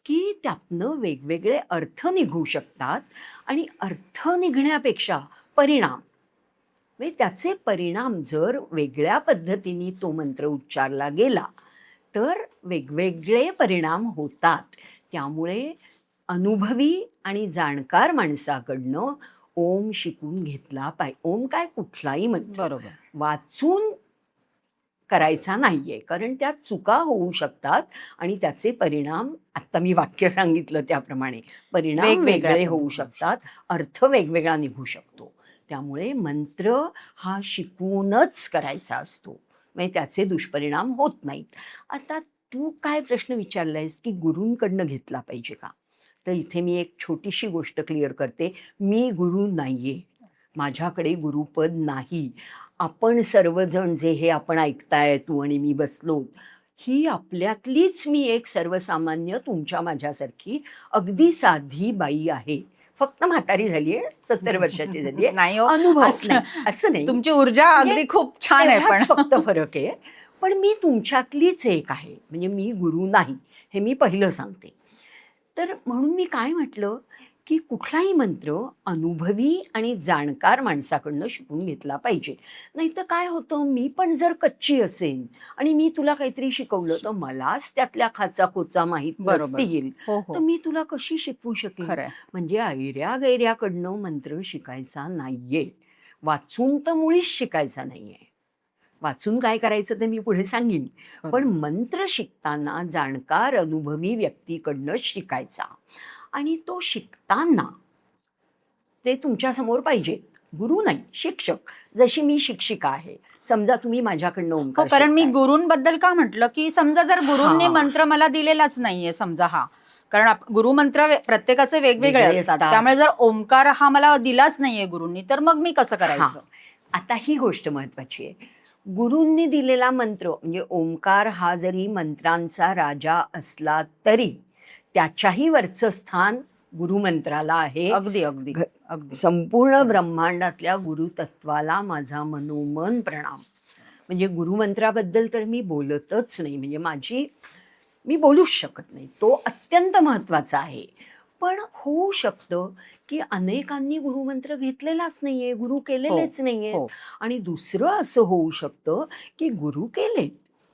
Speaker 2: की त्यातनं वेगवेगळे अर्थ निघू शकतात. आणि अर्थ निघण्यापेक्षा परिणाम, म्हणजे त्याचे परिणाम जर वेगळ्या पद्धतीने तो मंत्र उच्चारला गेला तर वेगवेगळे परिणाम होतात. त्यामुळे अनुभवी आणि जाणकार माणसाकडनं ओम शिकून घेतला पाहिजे. ओम काय, कुठलाही मंत्र
Speaker 1: बरोबर.
Speaker 2: वाचून करायचा नाहीये, कारण त्यात चुका होऊ शकतात आणि त्याचे परिणाम, आता मी वाक्य सांगितलं त्याप्रमाणे परिणाम
Speaker 1: वेगवेगळ्या
Speaker 2: वेगळे होऊ
Speaker 1: पद्धतीने
Speaker 2: शकतात, अर्थ वेगवेगळा निघू शकतो. त्यामुळे मंत्र हा शिकूनच करायचा असतो, म्हणजे त्याचे दुष्परिणाम होत नाहीत. आता तू काय प्रश्न विचारलायस की गुरूंकडनं घेतला पाहिजे का, तर इथे मी एक छोटीशी गोष्ट क्लिअर करते. मी गुरु नाहीये, माझ्याकडे गुरुपद नाही. आपण सर्वजण जे हे आपण ऐकताय, तू आणि मी बसलो, ही आपल्यातलीच मी एक सर्वसामान्य तुमच्या माझ्यासारखी अगदी साधी बाई आहे. फक्त म्हातारी झालीये, 70 वर्षाची झालीये,
Speaker 1: नाही हो,
Speaker 2: अनुभव नाही, असं नाही.
Speaker 1: तुमची ऊर्जा
Speaker 2: म्हणजे
Speaker 1: अगदी खूप छान आहे. पण
Speaker 2: एवढाच फक्त फरक आहे. पण मी तुमच्यातलीच एक आहे, म्हणजे मी गुरु नाही, हे मी पहिलं सांगते. तर म्हणून मी काय म्हटलं की कुठलाही मंत्र अनुभवी आणि जाणकार माणसाकडनं शिकून घेतला पाहिजे. नाहीतर काय होतं, मी पण जर कच्ची असेन आणि मी तुला काहीतरी शिकवलं तर मलाच त्यातल्या खाचा खोचा माहीत
Speaker 1: बरोबर.
Speaker 2: नसतील
Speaker 1: हो
Speaker 2: तर
Speaker 1: हो,
Speaker 2: मी तुला कशी शिकवू शकेन.
Speaker 1: खरंय.
Speaker 2: म्हणजे ऐऱ्या गैऱ्याकडनं मंत्र शिकायचा नाहीये, वाचून तर मुळीच शिकायचा नाहीये. वाचून काय करायचं ते मी पुढे सांगेन. पण
Speaker 1: बरोबर.
Speaker 2: मंत्र शिकताना जाणकार अनुभवी व्यक्तीकडनं शिकायचा. आणि तो शिकताना ते तुमच्या समोर पाहिजे, गुरु नाही, शिक्षक. जशी मी शिक्षिका आहे, समजा तुम्ही माझ्याकडनं
Speaker 1: हो,
Speaker 2: ओंकार
Speaker 1: कारण मी
Speaker 2: शिकताय.
Speaker 1: गुरूंबद्दल का म्हटलं, की समजा जर गुरूंनी
Speaker 2: हा.
Speaker 1: मंत्र मला दिलेलाच नाहीये समजा हा, कारण गुरुमंत्र प्रत्येकाचे वेगवेगळे
Speaker 2: वेगळे
Speaker 1: असतात.
Speaker 2: असतात.
Speaker 1: त्यामुळे जर ओंकार हा मला दिलाच नाहीये गुरूंनी, तर मग मी कसं
Speaker 2: हा,
Speaker 1: करायचं?
Speaker 2: आता ही गोष्ट महत्वाची आहे. गुरूंनी दिलेला मंत्र म्हणजे ओंकार हा जरी मंत्रांचा राजा असला तरी त्याच्याही वरचं स्थान गुरुमंत्राला आहे.
Speaker 1: अगदी अगदी अगदी.
Speaker 2: संपूर्ण ब्रह्मांडातल्या गुरुतत्वाला माझा मनोमन प्रणाम. म्हणजे गुरुमंत्राबद्दल तर मी बोलतच नाही, म्हणजे मी बोलूच शकत नाही, तो अत्यंत महत्वाचा आहे. पण होऊ शकतं की अनेकांनी गुरुमंत्र घेतलेलाच नाहीये, गुरु केलेलेच नाहीये.
Speaker 1: हो.
Speaker 2: आणि दुसरं असं होऊ शकतं की गुरु केलेत,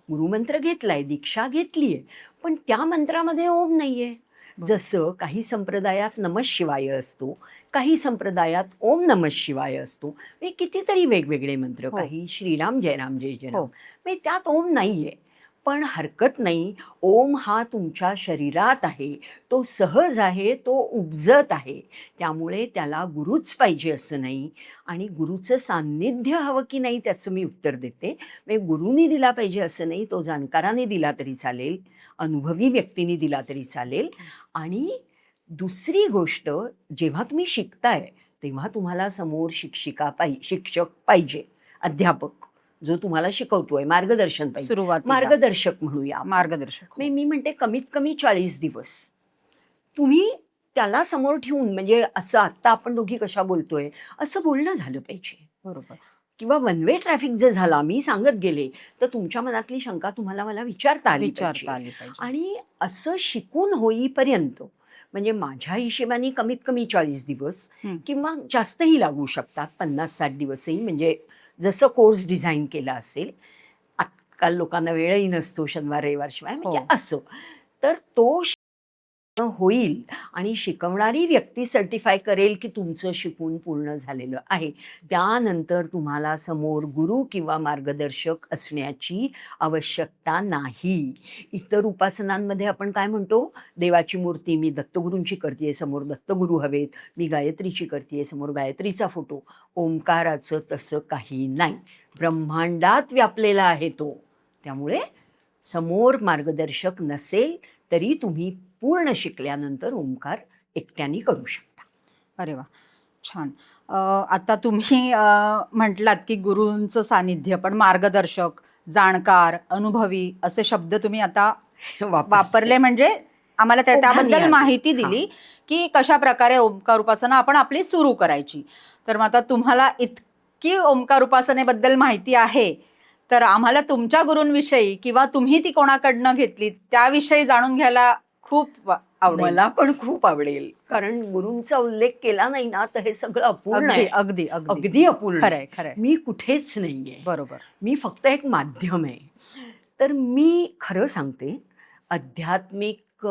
Speaker 2: गुरुमंत्र घेतलाय, दीक्षा घेतलीये, पण त्या मंत्रामध्ये ओम नाहीये. जसं काही संप्रदायात नमः शिवाय असतो, काही संप्रदायात ओम नमः शिवाय असतो. म्हणजे कितीतरी वेगवेगळे मंत्र,
Speaker 1: हो.
Speaker 2: काही श्रीराम जय राम जय जय राम,
Speaker 1: हो.
Speaker 2: म्हणजे त्यात ओम नाहीये. पण हरकत नाही, ओम हा तुमच्या शरीरात आहे, तो सहज आहे, तो उपजत आहे. त्यामुळे त्याला गुरुच पाहिजे असं नाही. आणि गुरुचं सान्निध्य हवं की नाही त्याचं मी उत्तर देते. म्हणजे गुरुनी दिला पाहिजे असं नाही, तो जाणकाराने दिला तरी चालेल, अनुभवी व्यक्तीने दिला तरी चालेल. आणि दुसरी गोष्ट, जेव्हा तुम्ही शिकताय तेव्हा तुम्हाला समोर शिक्षक पाहिजे, अध्यापक जो तुम्हाला शिकवतोय, मार्गदर्शन पाहिजे,
Speaker 1: सुरुवातीला
Speaker 2: मार्गदर्शक म्हणूया आपण.
Speaker 1: मार्गदर्शक.
Speaker 2: मी म्हणते कमीत कमी 40 दिवस तुम्ही त्याला समोर ठेवून, म्हणजे असं आत्ता आपण दोघी कशा बोलतोय असं बोलणं झालं पाहिजे.
Speaker 1: बरोबर.
Speaker 2: किंवा वन वे ट्रॅफिक जे झाला, मी सांगत गेले तर तुमच्या मनातली शंका तुम्हाला मला विचारता आली पाहिजे. आणि असं शिकून होईपर्यंत, म्हणजे माझ्या हिशेबाने कमीत कमी 40 दिवस किंवा जास्तही लागू शकतात, 50-60 दिवसही. म्हणजे जसं कोर्स डिझाईन केला असेल, आजकाल लोकांना वेळही नसतो शनिवार रविवार शिवाय, म्हणजे असं. तर तो होईल आणि शिकवणारी व्यक्ती सर्टिफाय करेल की तुमचं शिकून पूर्ण झालेलं आहे. त्यानंतर तुम्हाला समोर गुरु किंवा मार्गदर्शक असण्याची आवश्यकता नाही. इतर उपासनांमध्ये आपण काय म्हणतो, देवाची मूर्ती मी दत्तगुरूंची करतेय, समोर दत्तगुरू हवेत, मी गायत्रीची करतेय, समोर गायत्रीचा फोटो. ओंकाराचं तसं काही नाही, ब्रह्मांडात व्यापलेला आहे तो. त्यामुळे समोर मार्गदर्शक नसेल तरी तुम्ही पूर्ण शिकल्यानंतर ओंकार एकट्याने करू शकता.
Speaker 1: अरे वा, छान. आता तुम्ही म्हटलात की गुरूंचं सानिध्य, पण मार्गदर्शक, जाणकार, अनुभवी असे शब्द तुम्ही आता वापरले, म्हणजे आम्हाला त्याबद्दल माहिती दिली की कशा प्रकारे ओंकार उपासना आपण आपली सुरू करायची. तर मग आता तुम्हाला इतकी ओंकार उपासनेबद्दल माहिती आहे, तर आम्हाला तुमच्या गुरूंविषयी किंवा तुम्ही ती कोणाकडनं घेतली त्याविषयी जाणून घ्यायला खूप आवडेल.
Speaker 2: मला पण खूप आवडेल, कारण गुरूंचा उल्लेख केला नाही ना तर हे सगळं अपूर्ण आहे.
Speaker 1: अगदी अगदी
Speaker 2: अगदी अपूर्ण.
Speaker 1: खरंय.
Speaker 2: मी कुठेच नाहीये.
Speaker 1: बरोबर.
Speaker 2: मी फक्त एक माध्यम आहे. तर मी खरं सांगते, आध्यात्मिक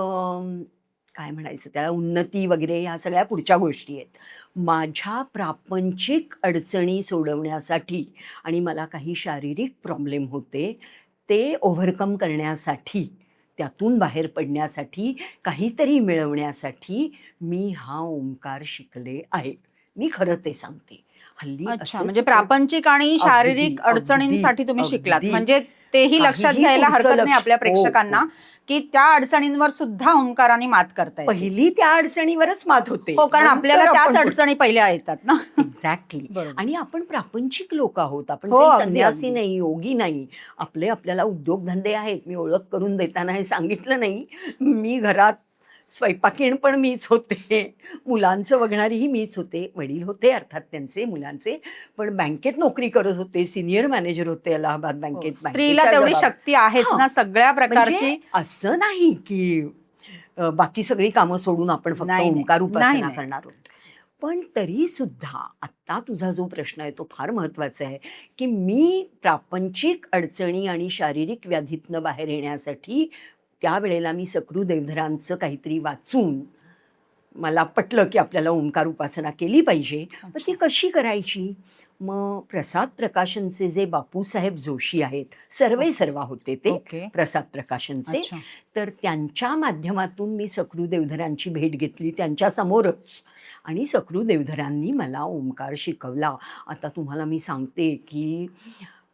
Speaker 2: काय म्हणायचं त्याला, उन्नती वगैरे ह्या सगळ्या पुढच्या गोष्टी आहेत. माझ्या प्रापंचिक अडचणी सोडवण्यासाठी आणि मला काही शारीरिक प्रॉब्लेम होते ते ओव्हरकम करण्यासाठी, त्यातून बाहेर पडण्यासाठी, काहीतरी मिळवण्यासाठी मी हा ओंकार शिकले आहे. मी खरं ते सांगते. हल्ली
Speaker 1: म्हणजे प्रापंचिक आणि शारीरिक अडचणींसाठी तुम्ही शिकलात, म्हणजे तेही लक्षात घ्यायला हरकत नाही आपल्या प्रेक्षकांना की त्या अडचणींवर सुद्धा ओंकाराने मात करता येते.
Speaker 2: पहिली त्या अडचणीवरच मात होते.
Speaker 1: हो, कारण आपल्याला त्याच अडचणी पहिल्या येतात ना.
Speaker 2: एक्झॅक्टली. आणि आपण प्रापंचिक लोक आहोत, आपण काही संन्यासी नाही, योगी नाही. आपल्याला उद्योगधंदे आहेत. मी ओळख करून देताना हे सांगितलं नाही, मी घरात स्वयंपाकीण पण मीच होते, मुलांचं बघणारीही मीच होते. वडील होते अर्थात त्यांचे, मुलांचे, पण बँकेत नोकरी करत होते, सिनियर मॅनेजर होते अलाहाबाद बँकेत.
Speaker 1: स्त्रीला तेवढी शक्ती आहेच ना सगळ्या प्रकारची.
Speaker 2: असं नाही की बाकी सगळी कामं सोडून आपण फक्त ओंकार उपासना करणार आहोत. पण तरी सुद्धा आत्ता तुझा जो प्रश्न आहे तो फार महत्वाचा आहे की मी प्रापंचिक अडचणी आणि शारीरिक व्याधीतनं बाहेर येण्यासाठी त्यावेळेला मी सकृ देवधरांचं काहीतरी वाचून मला पटलं की आपल्याला ओंकार उपासना केली पाहिजे. पण ती कशी करायची? मग प्रसाद प्रकाशनचे जे बापूसाहेब जोशी आहेत, सर्वा होते ते प्रसाद प्रकाशनचे, तर त्यांच्या माध्यमातून मी सकृ देवधरांची भेट घेतली त्यांच्या समोरच, आणि सकृ देवधरांनी मला ओंकार शिकवला. आता तुम्हाला मी सांगते की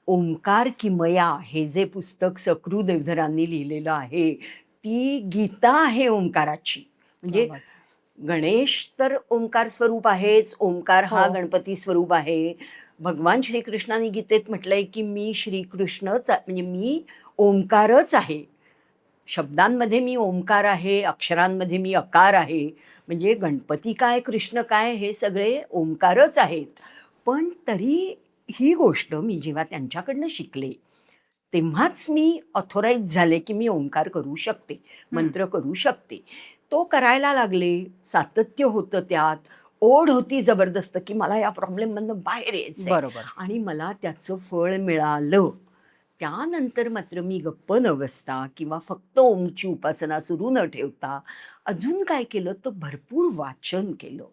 Speaker 2: ओंकार किमया हे जे पुस्तक सकृ देवधरांनी लिहिलेलं आहे ती गीता आहे ओंकाराची. म्हणजे गणेश तर ओंकार स्वरूप आहेच, ओंकार हा गणपती स्वरूप आहे. भगवान श्रीकृष्णाने गीतेत म्हटलंय की मी श्रीकृष्णच, म्हणजे मी ओंकारच आहे. शब्दांमध्ये मी ओंकार आहे, अक्षरांमध्ये मी अकार आहे. म्हणजे गणपती काय, कृष्ण काय, हे सगळे ओंकारच आहेत. पण तरी ही गोष्ट मी जेव्हा त्यांच्याकडनं शिकले तेव्हाच मी ऑथोराईज झाले की मी ओंकार करू शकते, मंत्र करू शकते. तो करायला लागले, सातत्य होतं त्यात, ओढ होती जबरदस्त की मला या प्रॉब्लेममधनं बाहेर यायचंय
Speaker 1: बरोबर.
Speaker 2: आणि मला त्याचं फळ मिळालं. त्यानंतर मात्र मी गप्प न बसता किंवा फक्त ओमची उपासना सुरू न ठेवता अजून काय केलं तर भरपूर वाचन केलं,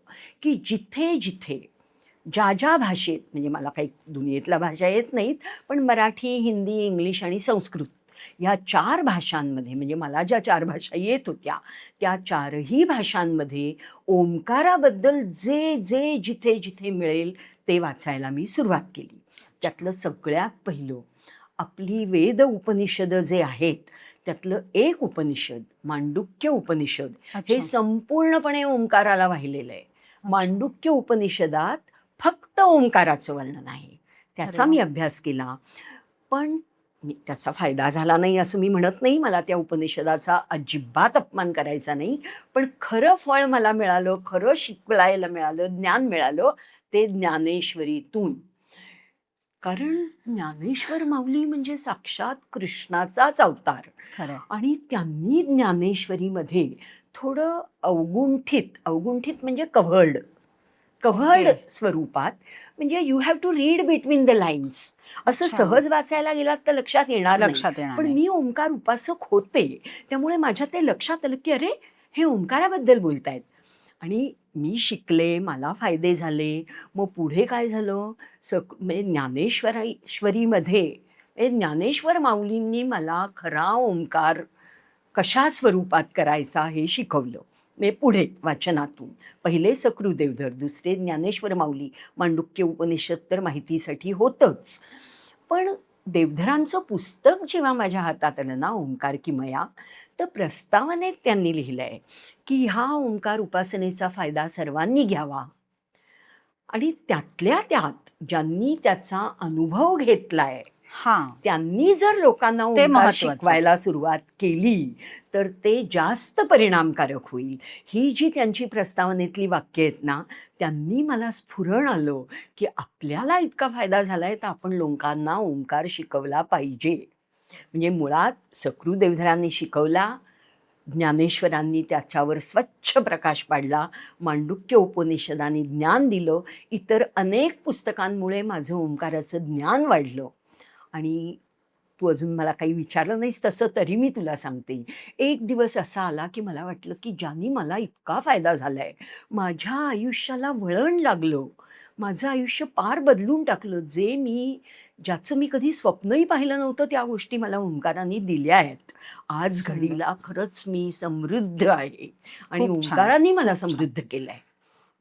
Speaker 2: की जिथे जिथे ज्या ज्या भाषेत, म्हणजे मला काही दुनियेतल्या भाषा येत नाहीत, पण मराठी, हिंदी, इंग्लिश आणि संस्कृत या 4 भाषांमध्ये, म्हणजे मला ज्या 4 भाषा येत होत्या त्या 4ही भाषांमध्ये ओंकाराबद्दल जे जे जिथे जिथे मिळेल ते वाचायला मी सुरुवात केली. त्यातलं सगळ्यात पहिलं आपली वेद उपनिषद जे आहेत त्यातलं एक उपनिषद, मांडुक्य उपनिषद, हे संपूर्णपणे ओंकाराला वाहिलेलं आहे. मांडुक्य उपनिषदात फक्त ओंकाराचं वर्णन आहे. त्याचा मी अभ्यास केला, पण त्याचा फायदा झाला नाही असं मी म्हणत नाही, मला त्या उपनिषदाचा अजिबात अपमान करायचा नाही, पण खरं फळ मला मिळालं, खरं शिकवायला मिळालं, ज्ञान मिळालं ते ज्ञानेश्वरीतून. कारण ज्ञानेश्वर माऊली म्हणजे साक्षात कृष्णाचाच अवतार आणि त्यांनी ज्ञानेश्वरीमध्ये थोडं अवगुंठित म्हणजे कव्हर्ड स्वरूपात, म्हणजे you have to read between the lines, असं सहज वाचायला गेलात तर लक्षात येणार नाही. पण मी ओंकार उपासक होते त्यामुळे माझ्या ते लक्षात आलं की अरे हे ओंकाराबद्दल बोलतायत. आणि मी शिकले, मला फायदे झाले. मग पुढे काय झालं, म्हणजे ज्ञानेश्वरीमध्ये ज्ञानेश्वर माऊलींनी मला खरा ओंकार कशा स्वरूपात करायचा हे शिकवलं. म्हणजे पुढे वाचनातून पहिले सकृ देवधर, दुसरे ज्ञानेश्वर माऊली, मांडुक्य उपनिषद तर माहितीसाठी होतंच, पण देवधरांचं पुस्तक जेव्हा माझ्या हातात आलं ना, ओंकार किमया, तर प्रस्तावनेत त्यांनी लिहिलंय की हा ओंकार उपासनेचा फायदा सर्वांनी घ्यावा आणि त्यातल्या त्यात ज्यांनी त्याचा अनुभव घेतलाय त्यांनी जर लोकांना ओंकार शिकवायला सुरुवात केली तर ते जास्त परिणामकारक होईल. ही जी त्यांची प्रस्तावनेतली वाक्य आहेत ना, त्यांनी मला स्फुरण आलं की आपल्याला इतका फायदा झालाय तर आपण लोकांना ओंकार शिकवला पाहिजे. म्हणजे मुळात सकृ देवधरांनी शिकवला, ज्ञानेश्वरांनी त्याच्यावर स्वच्छ प्रकाश पाडला, मांडुक्य उपनिषदांनी ज्ञान दिलं, इतर अनेक पुस्तकांमुळे माझं ओंकाराचं ज्ञान वाढलं. आणि तू अजून मला काही विचारलं नाहीस तसं तरी मी तुला सांगते, एक दिवस असा आला की मला वाटलं की ज्यांनी मला इतका फायदा झालाय, माझ्या आयुष्याला वळण लागलं, माझं आयुष्य पार बदलून टाकलं, ज्याचं मी कधी स्वप्नही पाहिलं नव्हतं त्या गोष्टी मला ओंकाराने दिल्या आहेत. आज घडीला खरंच मी समृद्ध आहे आणि ओंकाराने मला समृद्ध केलंय.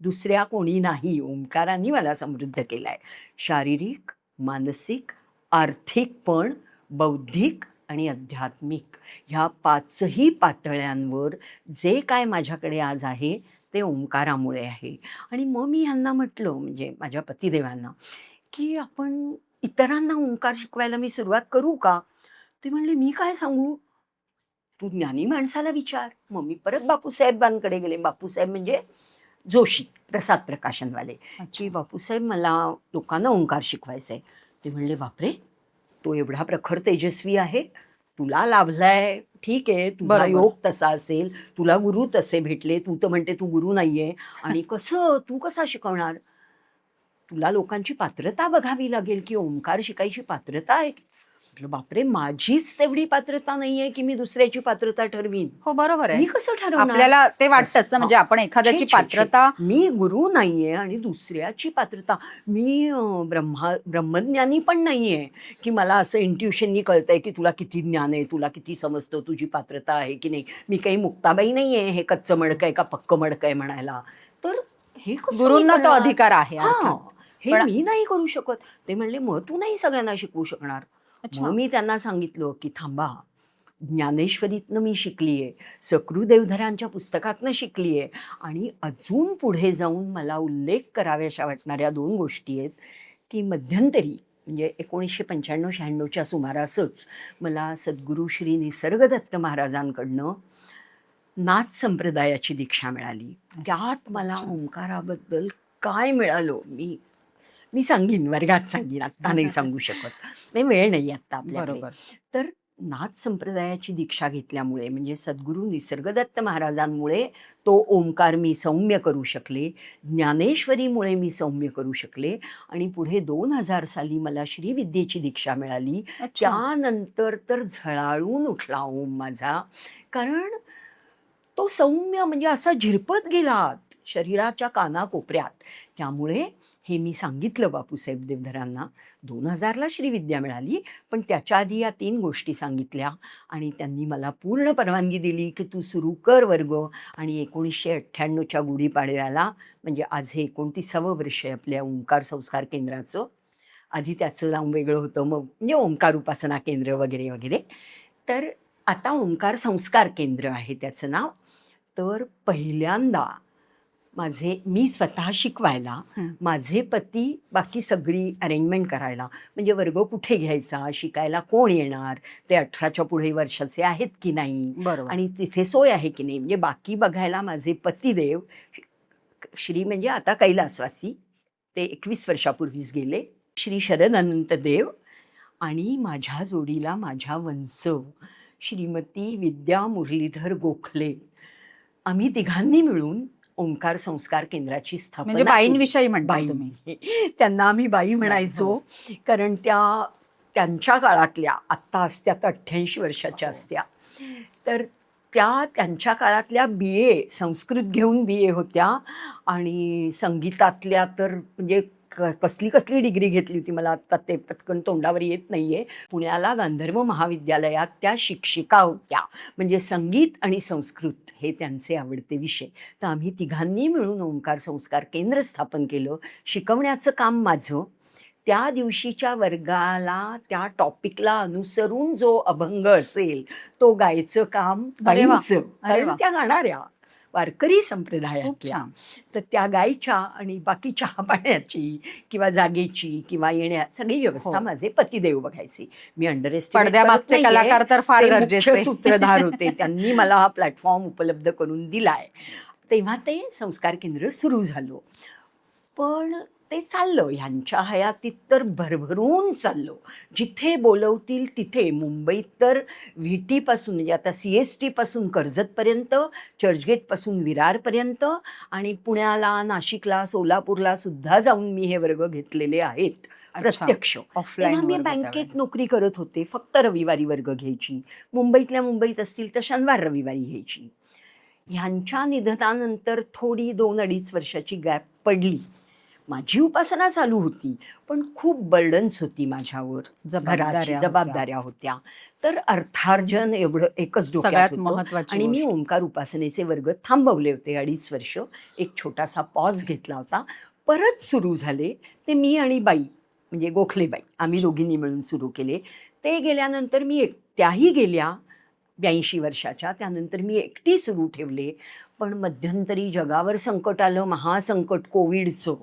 Speaker 2: दुसऱ्या कोणी नाही, ओंकाराने मला समृद्ध केलाय. शारीरिक, मानसिक, आर्थिक, पण बौद्धिक आणि आध्यात्मिक ह्या 5ही पातळ्यांवर जे काय माझ्याकडे आज आहे ते ओंकारामुळे आहे. आणि मग मी ह्यांना म्हटलं, म्हणजे माझ्या पतिदेवांना, की आपण इतरांना ओंकार शिकवायला मी सुरुवात करू का? ते म्हणले मी काय सांगू, तू ज्ञानी माणसाला विचार. मग मी परत बापूसाहेबांकडे गेले. बापूसाहेब म्हणजे जोशी, प्रसाद प्रकाशनवाले, की बापूसाहेब मला लोकांना ओंकार शिकवायचा आहे. ते म्हणले बापरे, तो एवढा प्रखर तेजस्वी आहे, तुला लाभलाय, ठीक आहे, तुझा योग तसा असेल, तुला गुरु तसे भेटले, तू तर म्हणते तू गुरु नाहीये, आणि तू कसा शिकवणार? तुला लोकांची पात्रता बघावी लागेल की ओंकार शिकायची पात्रता आहे. म्हटलं बापरे, माझीच तेवढी पात्रता नाहीये की मी दुसऱ्याची पात्रता ठरवीन.
Speaker 1: हो बरोबर आहे,
Speaker 2: मी कसं ठरवणार?
Speaker 1: आपल्याला ते वाटतंच ना, म्हणजे आपण एखाद्याची पात्रता,
Speaker 2: मी गुरु नाहीये आणि दुसऱ्याची पात्रता, मी ब्रह्मज्ञानी पण नाहीये की मला असं इंट्युशननी कळतंय की तुला किती ज्ञान आहे, तुला किती समजतं, तुझी पात्रता आहे की नाही. मी काही मुक्ताबाई नाहीये हे कच्चं मडकं आहे का पक्क मडकं आहे म्हणायला. तर हे
Speaker 1: गुरूंना तो अधिकार आहे,
Speaker 2: हे मी नाही करू शकत. ते म्हणले मग तू नाही सगळ्यांना शिकवू शकणार. मग मी त्यांना सांगितलं की थांबा, ज्ञानेश्वरीतनं मी शिकलीये, सकृ देवधरांच्या पुस्तकातनं शिकलीये, आणि अजून पुढे जाऊन मला उल्लेख कराव्याशा वाटणाऱ्या 2 गोष्टी आहेत की मध्यंतरी, म्हणजे 1995-96च्या सुमारासच मला सद्गुरू श्री निसर्गदत्त महाराजांकडनं नाथ संप्रदायाची दीक्षा मिळाली. त्यात मला ओंकाराबद्दल काय मिळालं मी सांगीन, वर्गात सांगीन, आत्ता नाही सांगू शकत, नाही, वेळ नाही आत्ता आपल्याकडे. तर नाथ संप्रदायाची दीक्षा घेतल्यामुळे म्हणजे सद्गुरू निसर्गदत्त महाराजांमुळे तो ओंकार मी सौम्य करू शकले, ज्ञानेश्वरीमुळे मी सौम्य करू शकले आणि पुढे 2000 साली मला श्रीविद्येची दीक्षा मिळाली.
Speaker 1: अच्छा.
Speaker 2: त्यानंतर तर झळाळून उठला ओम माझा, कारण तो सौम्य म्हणजे असा झिरपत गेला आत शरीराच्या कानाकोपऱ्यात. त्यामुळे हे मी सांगितलं बापूसाहेब देवधरांना. 2000ला श्रीविद्या मिळाली, पण त्याच्या आधी या 3 गोष्टी सांगितल्या आणि त्यांनी मला पूर्ण परवानगी दिली की तू सुरू कर वर्ग. आणि 1998च्या गुढीपाडव्याला, म्हणजे आज हे 29वं वर्ष आहे आपल्या ओंकार संस्कार केंद्राचं. आधी त्याचं नाव वेगळं होतं, मग म्हणजे ओंकार उपासना केंद्र वगैरे वगैरे. तर आता ओंकार संस्कार केंद्र आहे त्याचं नाव. तर पहिल्यांदा मी स्वतः शिकवायला, माझे पती बाकी सगळी अरेंजमेंट करायला, म्हणजे वर्ग कुठे घ्यायचा, शिकायला कोण येणार, ते 18च्या पुढे वर्षाचे आहेत की नाही,
Speaker 1: बरोबर.
Speaker 2: आणि तिथे सोय आहे की नाही, म्हणजे बाकी बघायला माझे पतिदेव श्री म्हणजे आता कैलासवासी, ते 21 वर्षापूर्वीच गेले, श्री शरद अनंत देव, आणि माझ्या जोडीला माझ्या वंसव श्रीमती विद्या मुरलीधर गोखले, आम्ही तिघांनी मिळून ओंकार संस्कार केंद्राची स्थापना
Speaker 1: म्हणजे बाईंविषयी म्हणता
Speaker 2: बाई.
Speaker 1: तुम्ही.
Speaker 2: त्यांना आम्ही बाई म्हणायचो, कारण त्यांच्या काळातल्या, आत्ता असत्या 88 वर्षाच्या असत्या, तर त्यांच्या काळातल्या BA संस्कृत घेऊन BA होत्या, आणि संगीतातल्या तर म्हणजे कसली डिग्री घेतली होती मला आत्ता ते पटकन तोंडावर येत नाहीये. पुण्याला गांधर्व महाविद्यालयात त्या शिक्षिका होत्या, म्हणजे संगीत आणि संस्कृत हे त्यांचे आवडते विषय. तर आम्ही तिघांनी मिळून ओंकार संस्कार केंद्र स्थापन केलं. शिकवण्याचं काम माझं. त्या दिवशीच्या वर्गाला त्या टॉपिकला अनुसरून जो अभंग असेल तो गायचं काम
Speaker 1: अरे वा.
Speaker 2: बाईंचं,
Speaker 1: अरे
Speaker 2: कारण
Speaker 1: वा.
Speaker 2: त्या गाणाऱ्या वारकरी
Speaker 1: खूप
Speaker 2: संप्रदायातल्या.
Speaker 1: छान.
Speaker 2: तर त्या गायच्या, आणि बाकी चहा पाण्याची किंवा जागेची किंवा येण्या सगळी व्यवस्था
Speaker 1: हो.
Speaker 2: माझे पतिदेव बघायचे. मी अंडरएस्टिमेट
Speaker 1: पडद्यामागचे कलाकार तर फार गरजेचे.
Speaker 2: सूत्रधार होते, त्यांनी मला हा प्लॅटफॉर्म उपलब्ध करून दिलाय. तेव्हा ते संस्कार केंद्र सुरू झालं. पण ते चाललं, ह्यांच्या हयातीत तर भरभरून चाललं. जिथे बोलवतील तिथे. मुंबईत तर VT पासून, म्हणजे आता CST पासून कर्जतपर्यंत, चर्चगेटपासून विरारपर्यंत, आणि पुण्याला, नाशिकला, सोलापूरला सुद्धा जाऊन मी हे वर्ग घेतलेले आहेत प्रत्यक्ष.
Speaker 1: ऑफलाईन
Speaker 2: तेव्हा मी बँकेत नोकरी करत होते, फक्त रविवारी वर्ग घ्यायची. मुंबईतल्या मुंबईत असतील तर शनिवार रविवारी घ्यायची. ह्यांच्या निधनानंतर थोडी 2-2.5 वर्षाची गॅप पडली. माझी उपासना चालू होती, पण खूप बर्डन्स होती माझ्यावर, घराची जबाबदाऱ्या होत्या. तर अर्थार्जन एवढं एकच डोक्यात होतं,
Speaker 1: महत्त्वाची
Speaker 2: आणि मी
Speaker 1: गोष्ट.
Speaker 2: ओंकार उपासनेचे वर्ग थांबवले होते 2.5 वर्ष. एक छोटासा पॉज घेतला होता, परत सुरू झाले. ते मी आणि बाई, म्हणजे गोखलेबाई, आम्ही दोघींनी मिळून सुरू केले. ते गेल्यानंतर त्याही गेल्या 82 वर्षाच्या. त्यानंतर मी एकटी सुरू ठेवले. पण मध्यंतरी जगावर संकट आलं, महासंकट कोविडचं.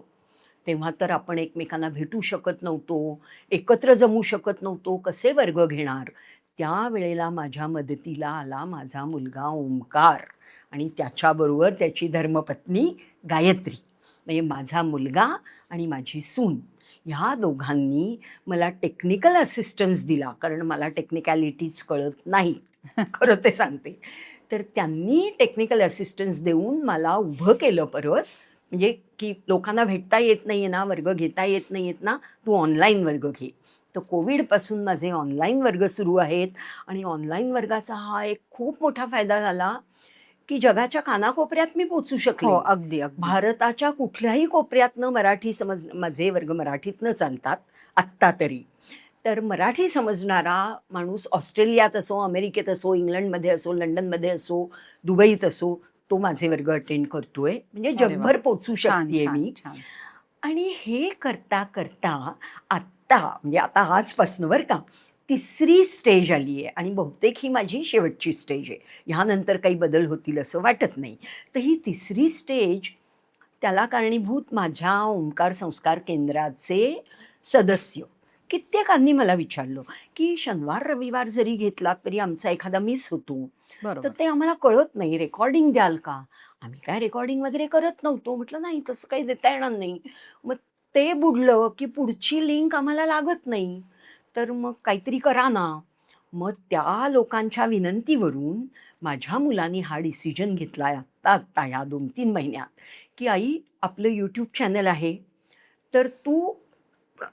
Speaker 2: तेव्हा तर आपण एकमेकांना भेटू शकत नव्हतो, एकत्र जमू शकत नव्हतो, कसे वर्ग घेणार. त्यावेळेला माझ्या मदतीला आला माझा मुलगा ओंकार, आणि त्याच्याबरोबर त्याची धर्मपत्नी गायत्री. म्हणजे माझा मुलगा आणि माझी सून, ह्या दोघांनी मला टेक्निकल असिस्टन्स दिला, कारण मला टेक्निकॅलिटीज कळत नाही, खरं ते सांगते. तर त्यांनी टेक्निकल असिस्टन्स देऊन मला उभं केलं परत. म्हणजे की लोकांना भेटता येत नाही आहे ना, वर्ग घेता येत नाही आहेत ना, तू ऑनलाईन वर्ग घे. तर कोविडपासून माझे ऑनलाईन वर्ग सुरू आहेत. आणि ऑनलाईन वर्गाचा हा एक खूप मोठा फायदा झाला की जगाच्या कानाकोपऱ्यात मी पोचू शकले.
Speaker 1: अगदी अगदी.
Speaker 2: भारताच्या कुठल्याही कोपऱ्यातनं मराठी माझे वर्ग मराठीतनं चालतात आत्ता तरी. तर मराठी समजणारा माणूस ऑस्ट्रेलियात असो, अमेरिकेत असो, इंग्लंडमध्ये असो, लंडनमध्ये असो, दुबईत असो, तो माझे वर्ग अटेंड करतोय. म्हणजे जगभर पोचू शकते मी. आणि हे करता करता आत्ता, म्हणजे आता आजपासून बरं का, 3री स्टेज आली आहे, आणि बहुतेक ही माझी शेवटची स्टेज आहे. ह्यानंतर काही बदल होतील असं वाटत नाही. तर ही 3री स्टेज, त्याला कारणीभूत माझ्या ओंकार संस्कार केंद्राचे सदस्य कित्येकांनी मला विचारलं की शनिवार रविवार जरी घेतला तरी आमचा एखादा मिस होतो, तर ते आम्हाला कळत नाही, रेकॉर्डिंग द्याल का. आम्ही काय रेकॉर्डिंग वगैरे करत नव्हतो. म्हटलं नाही, तसं काही देता येणार नाही. मग ते बुडलं की पुढची लिंक आम्हाला लागत नाही, तर मग काहीतरी करा ना. मग त्या लोकांच्या विनंतीवरून माझ्या मुलांनी हा डिसिजन घेतला आत्ता ह्या 2-3 महिन्यात, की आई आपलं यूट्यूब चॅनल आहे, तर तू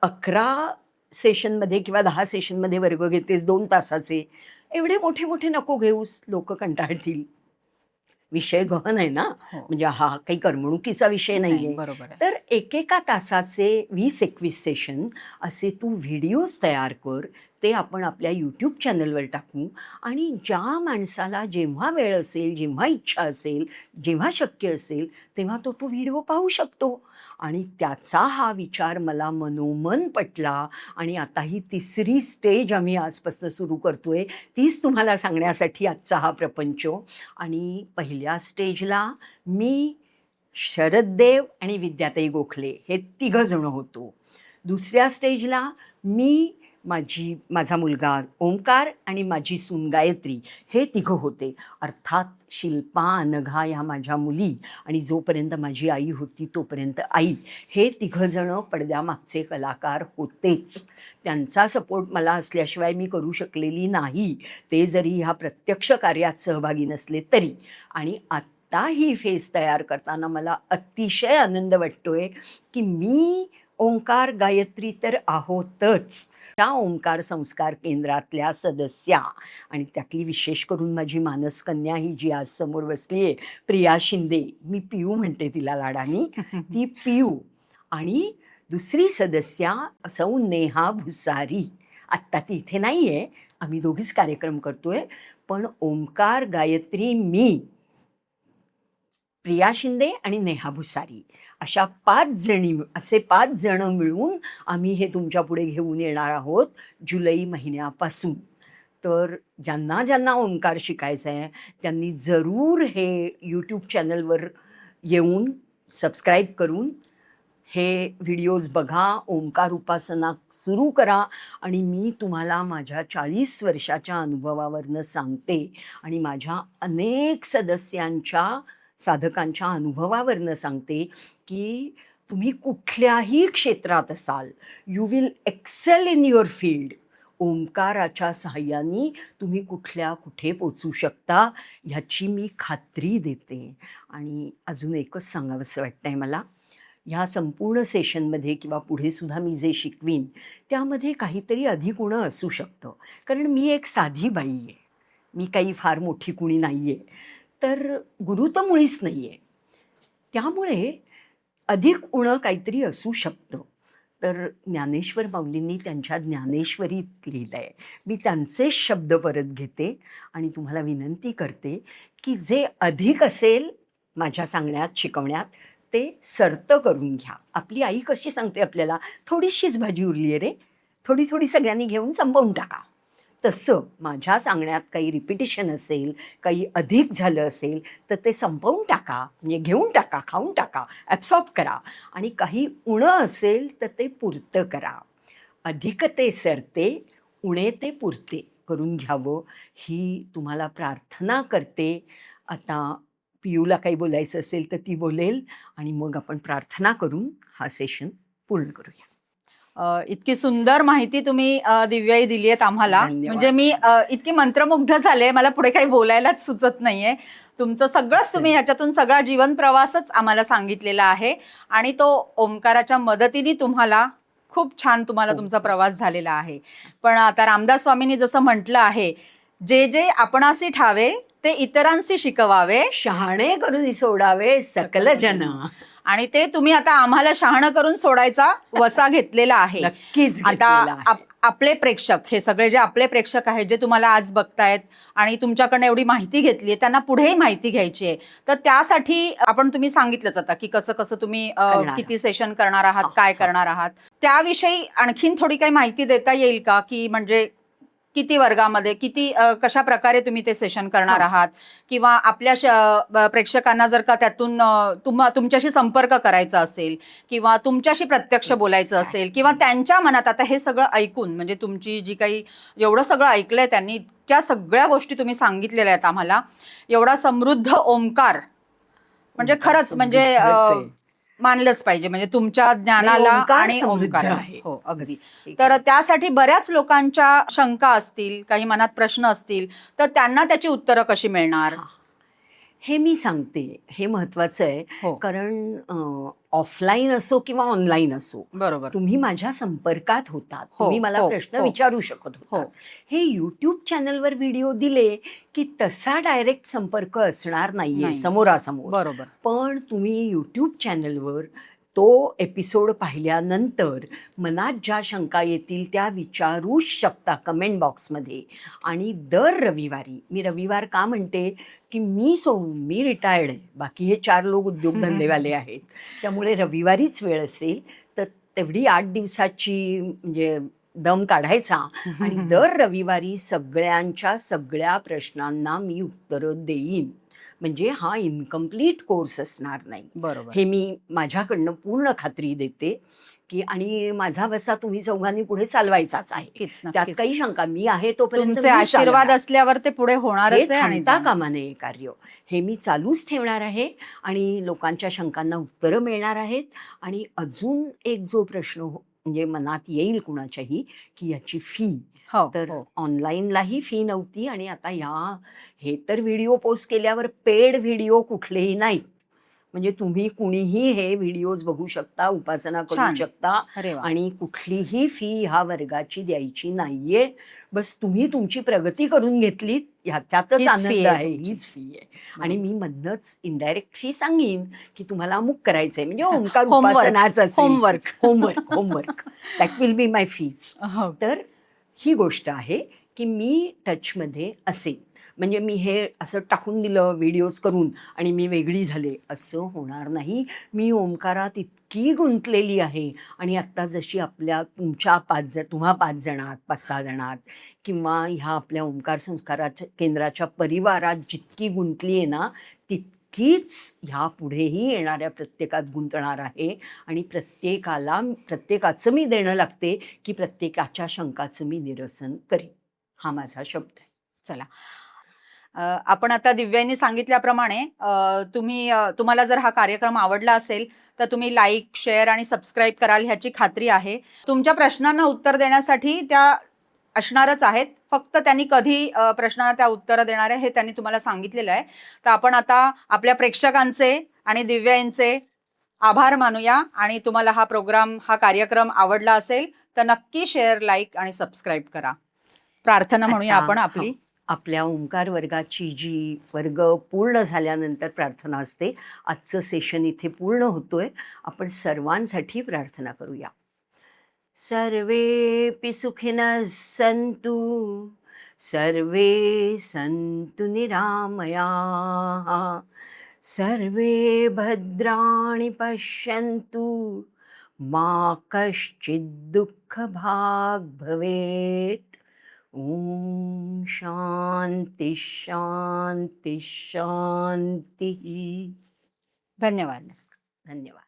Speaker 2: 11 सेशनमध्ये किंवा 10 सेशनमध्ये वर्ग घेतेस 2 तासाचे, एवढे मोठे मोठे नको घेऊस, लोक कंटाळतील. विषय गहन आहे ना,
Speaker 1: हो.
Speaker 2: म्हणजे हा काही करमणुकीचा विषय
Speaker 1: नाही,
Speaker 2: नाहीये.
Speaker 1: बरोबर आहे.
Speaker 2: तर एकेका तासाचे 20-21 सेशन असे तू व्हिडिओज तयार कर, ते आपण आपल्या यूट्यूब चॅनलवर टाकू आणि ज्या माणसाला जेव्हा वेळ असेल, जेव्हा इच्छा असेल, जेव्हा शक्य असेल तेव्हा तो व्हिडिओ पाहू शकतो. आणि त्याचा हा विचार मला मनोमन पटला आणि आता ही 3री स्टेज आम्ही आजपासून सुरू करतोय, तीच तुम्हाला सांगण्यासाठी आजचा हा प्रपंच. आणि पहिल्या स्टेजला मी, शरद देव आणि विद्याताई गोखले हे 3 जण होतो. दुसऱ्या स्टेजला मी, माझा मुलगा ओंकार आणि माझी सून गायत्री हे 3 होते. अर्थात शिल्पा, अनघा ह्या माझ्या मुली आणि जोपर्यंत माझी आई होती तोपर्यंत आई, हे 3 जण पडद्यामागचे कलाकार होतेच. त्यांचा सपोर्ट मला असल्याशिवाय मी करू शकलेली नाही, ते जरी ह्या प्रत्यक्ष कार्यात सहभागी नसले तरी. आणि आत्ता ही फेस तयार करताना मला अतिशय आनंद वाटतोय की मी, ओंकार, गायत्री तर आहोतच, त्या ओंकार संस्कार केंद्रातल्या सदस्या. आणि त्यातली विशेष करून माझी मानसकन्या ही जी आज समोर बसली आहे, प्रिया शिंदे, मी पियू म्हणते तिला लाडानी, ती पियू. आणि दुसरी सदस्या सौ नेहा भुसारी. आत्ता ती इथे नाही आहे, आम्ही दोघीच कार्यक्रम करतोय, पण ओंकार, गायत्री, मी, प्रिया शिंदे आणि नेहा भुसारी अशा 5 जण मिळून आम्ही हे तुमच्या पुढे घेऊन येणार आहोत जुलै महिन्यापासून. तर ज्यांना ज्यांना ओंकार शिकायचं आहे त्यांनी जरूर हे यूट्यूब चॅनलवर येऊन सबस्क्राईब करून हे व्हिडिओज बघा, ओंकार उपासना सुरू करा. आणि मी तुम्हाला माझ्या 40 वर्षाच्या अनुभवावरनं सांगते आणि माझ्या अनेक सदस्यांच्या, साधकांच्या अनुभवावरनं सांगते की तुम्ही कुठल्याही क्षेत्रात असाल, you will excel in your field. ओंकाराच्या सहाय्याने तुम्ही कुठे पोचू शकता ह्याची मी खात्री देते. आणि अजून एकच सांगावंसं वाटतंय मला, ह्या संपूर्ण सेशनमध्ये किंवा पुढे सुद्धा मी जे शिकवीन त्यामध्ये काहीतरी अधिक उणं असू शकतं, कारण मी एक साधी बाई आहे, मी काही फार मोठी कुणी नाही आहे, तर गुरु तर मुळीच नाही आहे, त्यामुळे अधिक उणं काहीतरी असू शकतं. तर ज्ञानेश्वर माऊलींनी त्यांच्या ज्ञानेश्वरीत लिहिलं आहे, मी त्यांचे शब्द परत घेते आणि तुम्हाला विनंती करते की जे अधिक असेल माझ्या सांगण्यात, शिकवण्यात, ते सर्त करून घ्या. आपली आई कशी सांगते आपल्याला, थोडीशीच भाजी उरली आहे रे, थोडी थोडी सगळ्यांनी घेऊन संपवून टाका. तसं माझ्या सांगण्यात काही रिपिटिशन असेल, काही अधिक झालं असेल तर ते संपवून टाका, म्हणजे घेऊन टाका, खाऊन टाका, ॲब्सॉर्ब करा. आणि काही उणं असेल तर ते पुरतं करा. अधिक ते सरते, उणे ते पुरते करून घ्यावं ही तुम्हाला प्रार्थना करते. आता पियूला काही बोलायचं असेल तर ती बोलेल आणि मग आपण प्रार्थना करून हा सेशन पूर्ण करूया.
Speaker 1: इतकी सुंदर माहिती तुम्ही दिव्याई दिली आहेत आम्हाला,
Speaker 2: धन्यवाद.
Speaker 1: म्हणजे मी इतकी मंत्रमुग्ध झाले, मला पुढे काही बोलायलाच सुचत नाहीये. तुमचं सगळंच तुम्ही ह्याच्यातून सगळा जीवन प्रवासच आम्हाला सांगितलेला आहे आणि तो ओंकाराच्या मदतीने तुम्हाला खूप छान तुमचा प्रवास झालेला आहे. पण आता रामदास स्वामींनी जसं म्हटलं आहे, जे जे आपणासी ठावे ते इतरांशी शिकवावे,
Speaker 2: शहाणे करून सोडावे सकल जन.
Speaker 1: आणि ते तुम्ही आता आम्हाला शहाणं करून सोडायचा वसा घेतलेला आहे.
Speaker 2: नक्कीच
Speaker 1: आता आपले प्रेक्षक, हे सगळे जे आपले प्रेक्षक आहेत, जे तुम्हाला आज बघतायत आणि तुमच्याकडनं एवढी माहिती घेतली आहे, त्यांना पुढेही माहिती घ्यायची आहे, तर त्यासाठी तुम्ही सांगितलंच आता की कसं कसं तुम्ही किती सेशन करणार आहात, काय करणार आहात, त्याविषयी आणखीन थोडी काही माहिती देता येईल का? की म्हणजे किती वर्गामध्ये, किती कशा प्रकारे तुम्ही ते सेशन करणार आहात, किंवा आपल्या प्रेक्षकांना जर का त्यातून तुमच्याशी संपर्क करायचा असेल किंवा तुमच्याशी प्रत्यक्ष बोलायचं असेल, किंवा त्यांच्या मनात आता हे सगळं ऐकून, म्हणजे तुमची जी काही एवढं सगळं ऐकलंय त्यांनी, इतक्या सगळ्या गोष्टी तुम्ही सांगितलेल्या आहेत आम्हाला, एवढा समृद्ध ओंकार, म्हणजे खरंच म्हणजे मानलंच पाहिजे, म्हणजे तुमच्या ज्ञानाला
Speaker 2: ओंकार
Speaker 1: आणि
Speaker 2: समृद्ध
Speaker 1: ओंकार
Speaker 2: आहे.
Speaker 1: हो अगदी.
Speaker 2: बस.
Speaker 1: तर त्यासाठी बऱ्याच लोकांच्या शंका असतील, काही मनात प्रश्न असतील, तर त्यांना त्याची उत्तरं कशी मिळणार?
Speaker 2: हा. हे मी सांगते, हे महत्वाचं आहे.
Speaker 1: हो
Speaker 2: कारण ऑफलाईन असो किंवा ऑनलाईन असो,
Speaker 1: बरोबर.
Speaker 2: तुम्ही माझ्या संपर्कात होतात,
Speaker 1: हो,
Speaker 2: तुम्ही मला
Speaker 1: हो,
Speaker 2: प्रश्न
Speaker 1: हो.
Speaker 2: विचारू शकत
Speaker 1: हो.
Speaker 2: होतात. हे यूट्यूब चॅनलवर व्हिडिओ दिले की तसा डायरेक्ट संपर्क असणार नाहीये
Speaker 1: नाही.
Speaker 2: समोरासमोर.
Speaker 1: बरोबर.
Speaker 2: पण तुम्ही यूट्यूब चॅनलवर तो एपिसोड पाहिल्यानंतर मनात ज्या शंका येतील त्या विचारूच शकता कमेंट बॉक्समध्ये. आणि दर रविवारी, मी रविवार का म्हणते की मी रिटायर्ड आहे, बाकी हे 4 लोक उद्योगधंदेवाले आहेत, त्यामुळे रविवारीच वेळ असेल तर तेवढी 8 दिवसाची म्हणजे दम काढायचा आणि दर रविवारी सगळ्यांच्या सगळ्या प्रश्नांना मी उत्तरं देईन. म्हणजे हा इनकम्प्लीट कोर्स असणार नाही,
Speaker 1: बरोबर.
Speaker 2: हे मी माझ्याकडनं पूर्ण खात्री देते की. आणि माझा वसा तुम्ही चौघांनी पुढे चालवायचाच आहे,
Speaker 1: नक्कीच,
Speaker 2: त्यात
Speaker 1: नक्कीच.
Speaker 2: काही शंका. मी आहे तोपर्यंत
Speaker 1: तुमचे
Speaker 2: मी
Speaker 1: आशीर्वाद
Speaker 2: चालवणार.
Speaker 1: असल्यावर ते पुढे
Speaker 2: हे
Speaker 1: होणारच आहे आणि
Speaker 2: थांबता
Speaker 1: जाणार.
Speaker 2: कामा नये कार्य, हे मी चालूच ठेवणार आहे आणि लोकांच्या शंकांना उत्तरं मिळणार आहेत. आणि अजून एक जो प्रश्न म्हणजे मनात येईल कुणाच्याही की याची फी,
Speaker 1: हो,
Speaker 2: तर
Speaker 1: हो.
Speaker 2: ऑनलाईनलाही फी नव्हती आणि आता हे तर व्हिडिओ पोस्ट केल्यावर पेड व्हिडिओ कुठलेही नाहीत. म्हणजे तुम्ही कुणीही हे व्हिडिओज बघू शकता, उपासना करू
Speaker 1: छान.
Speaker 2: शकता
Speaker 1: अरे वा.
Speaker 2: आणि कुठलीही फी ह्या वर्गाची द्यायची नाहीये. बस तुम्ही तुमची प्रगती करून घेतलीत ह्याच्यातच
Speaker 1: हीच fee
Speaker 2: आनंद
Speaker 1: आहे
Speaker 2: आहे,
Speaker 1: तुमची.
Speaker 2: हीच फी आहे. आणि मी मधनच इनडायरेक्ट फी सांगीन की तुम्हाला अमुक करायचंय, म्हणजे ओंकार
Speaker 1: होमवर्क,
Speaker 2: उपासनाच असेल.
Speaker 1: Homework.
Speaker 2: Homework that will be my fees.
Speaker 1: हो.
Speaker 2: तर ही गोष्ट आहे की मी टचमध्ये असेन. म्हणजे मी हे असं टाकून दिलं व्हिडिओज करून आणि मी वेगळी झाले, असं होणार नाही. मी ओंकारात इतकी गुंतलेली आहे आणि आत्ता जशी तुम्हा 5 जणात, 5-6 जणात किंवा ह्या आपल्या ओंकार संस्काराच्या केंद्राच्या परिवारात जितकी गुंतली आहे ना, तितकीच ह्या पुढेही येणाऱ्या प्रत्येकात गुंतणार आहे. आणि प्रत्येकाचं मी देणं लागते की प्रत्येकाच्या शंकाचं मी निरसन करीन. हा माझा शब्द आहे.
Speaker 1: चला, आपण आता दिव्यांनी सांगितल्याप्रमाणे तुम्हाला जर हा कार्यक्रम आवडला असेल तर तुम्ही लाईक, शेअर आणि सबस्क्राईब कराल ह्याची खात्री आहे. तुमच्या प्रश्नांना उत्तर देण्यासाठी त्या असणारच आहेत, फक्त त्यांनी कधी प्रश्नांना त्या उत्तरं देणार आहे हे त्यांनी तुम्हाला सांगितलेलं आहे. तर आपण आता आपल्या प्रेक्षकांचे आणि दिव्यांचे आभार मानूया. आणि तुम्हाला हा कार्यक्रम आवडला असेल तर नक्की शेअर, लाईक आणि सबस्क्राईब करा. प्रार्थना म्हणूया आपण आपली.
Speaker 2: आपल्या ओंकार वर्गाची जी वर्ग पूर्ण झाल्यानंतर प्रार्थना असते, आजचं सेशन इथे पूर्ण होतोय. आपण सर्वांसाठी प्रार्थना करूया. सर्वेपि सुखिनः सन्तु, सर्वे सन्तु निरामयाः, सर्वे भद्राणि पश्यन्तु, मा कश्चित् दुःखभाग् भवेत्. ओम शांति शांति शांति.
Speaker 1: धन्यवाद.
Speaker 2: धन्यवाद.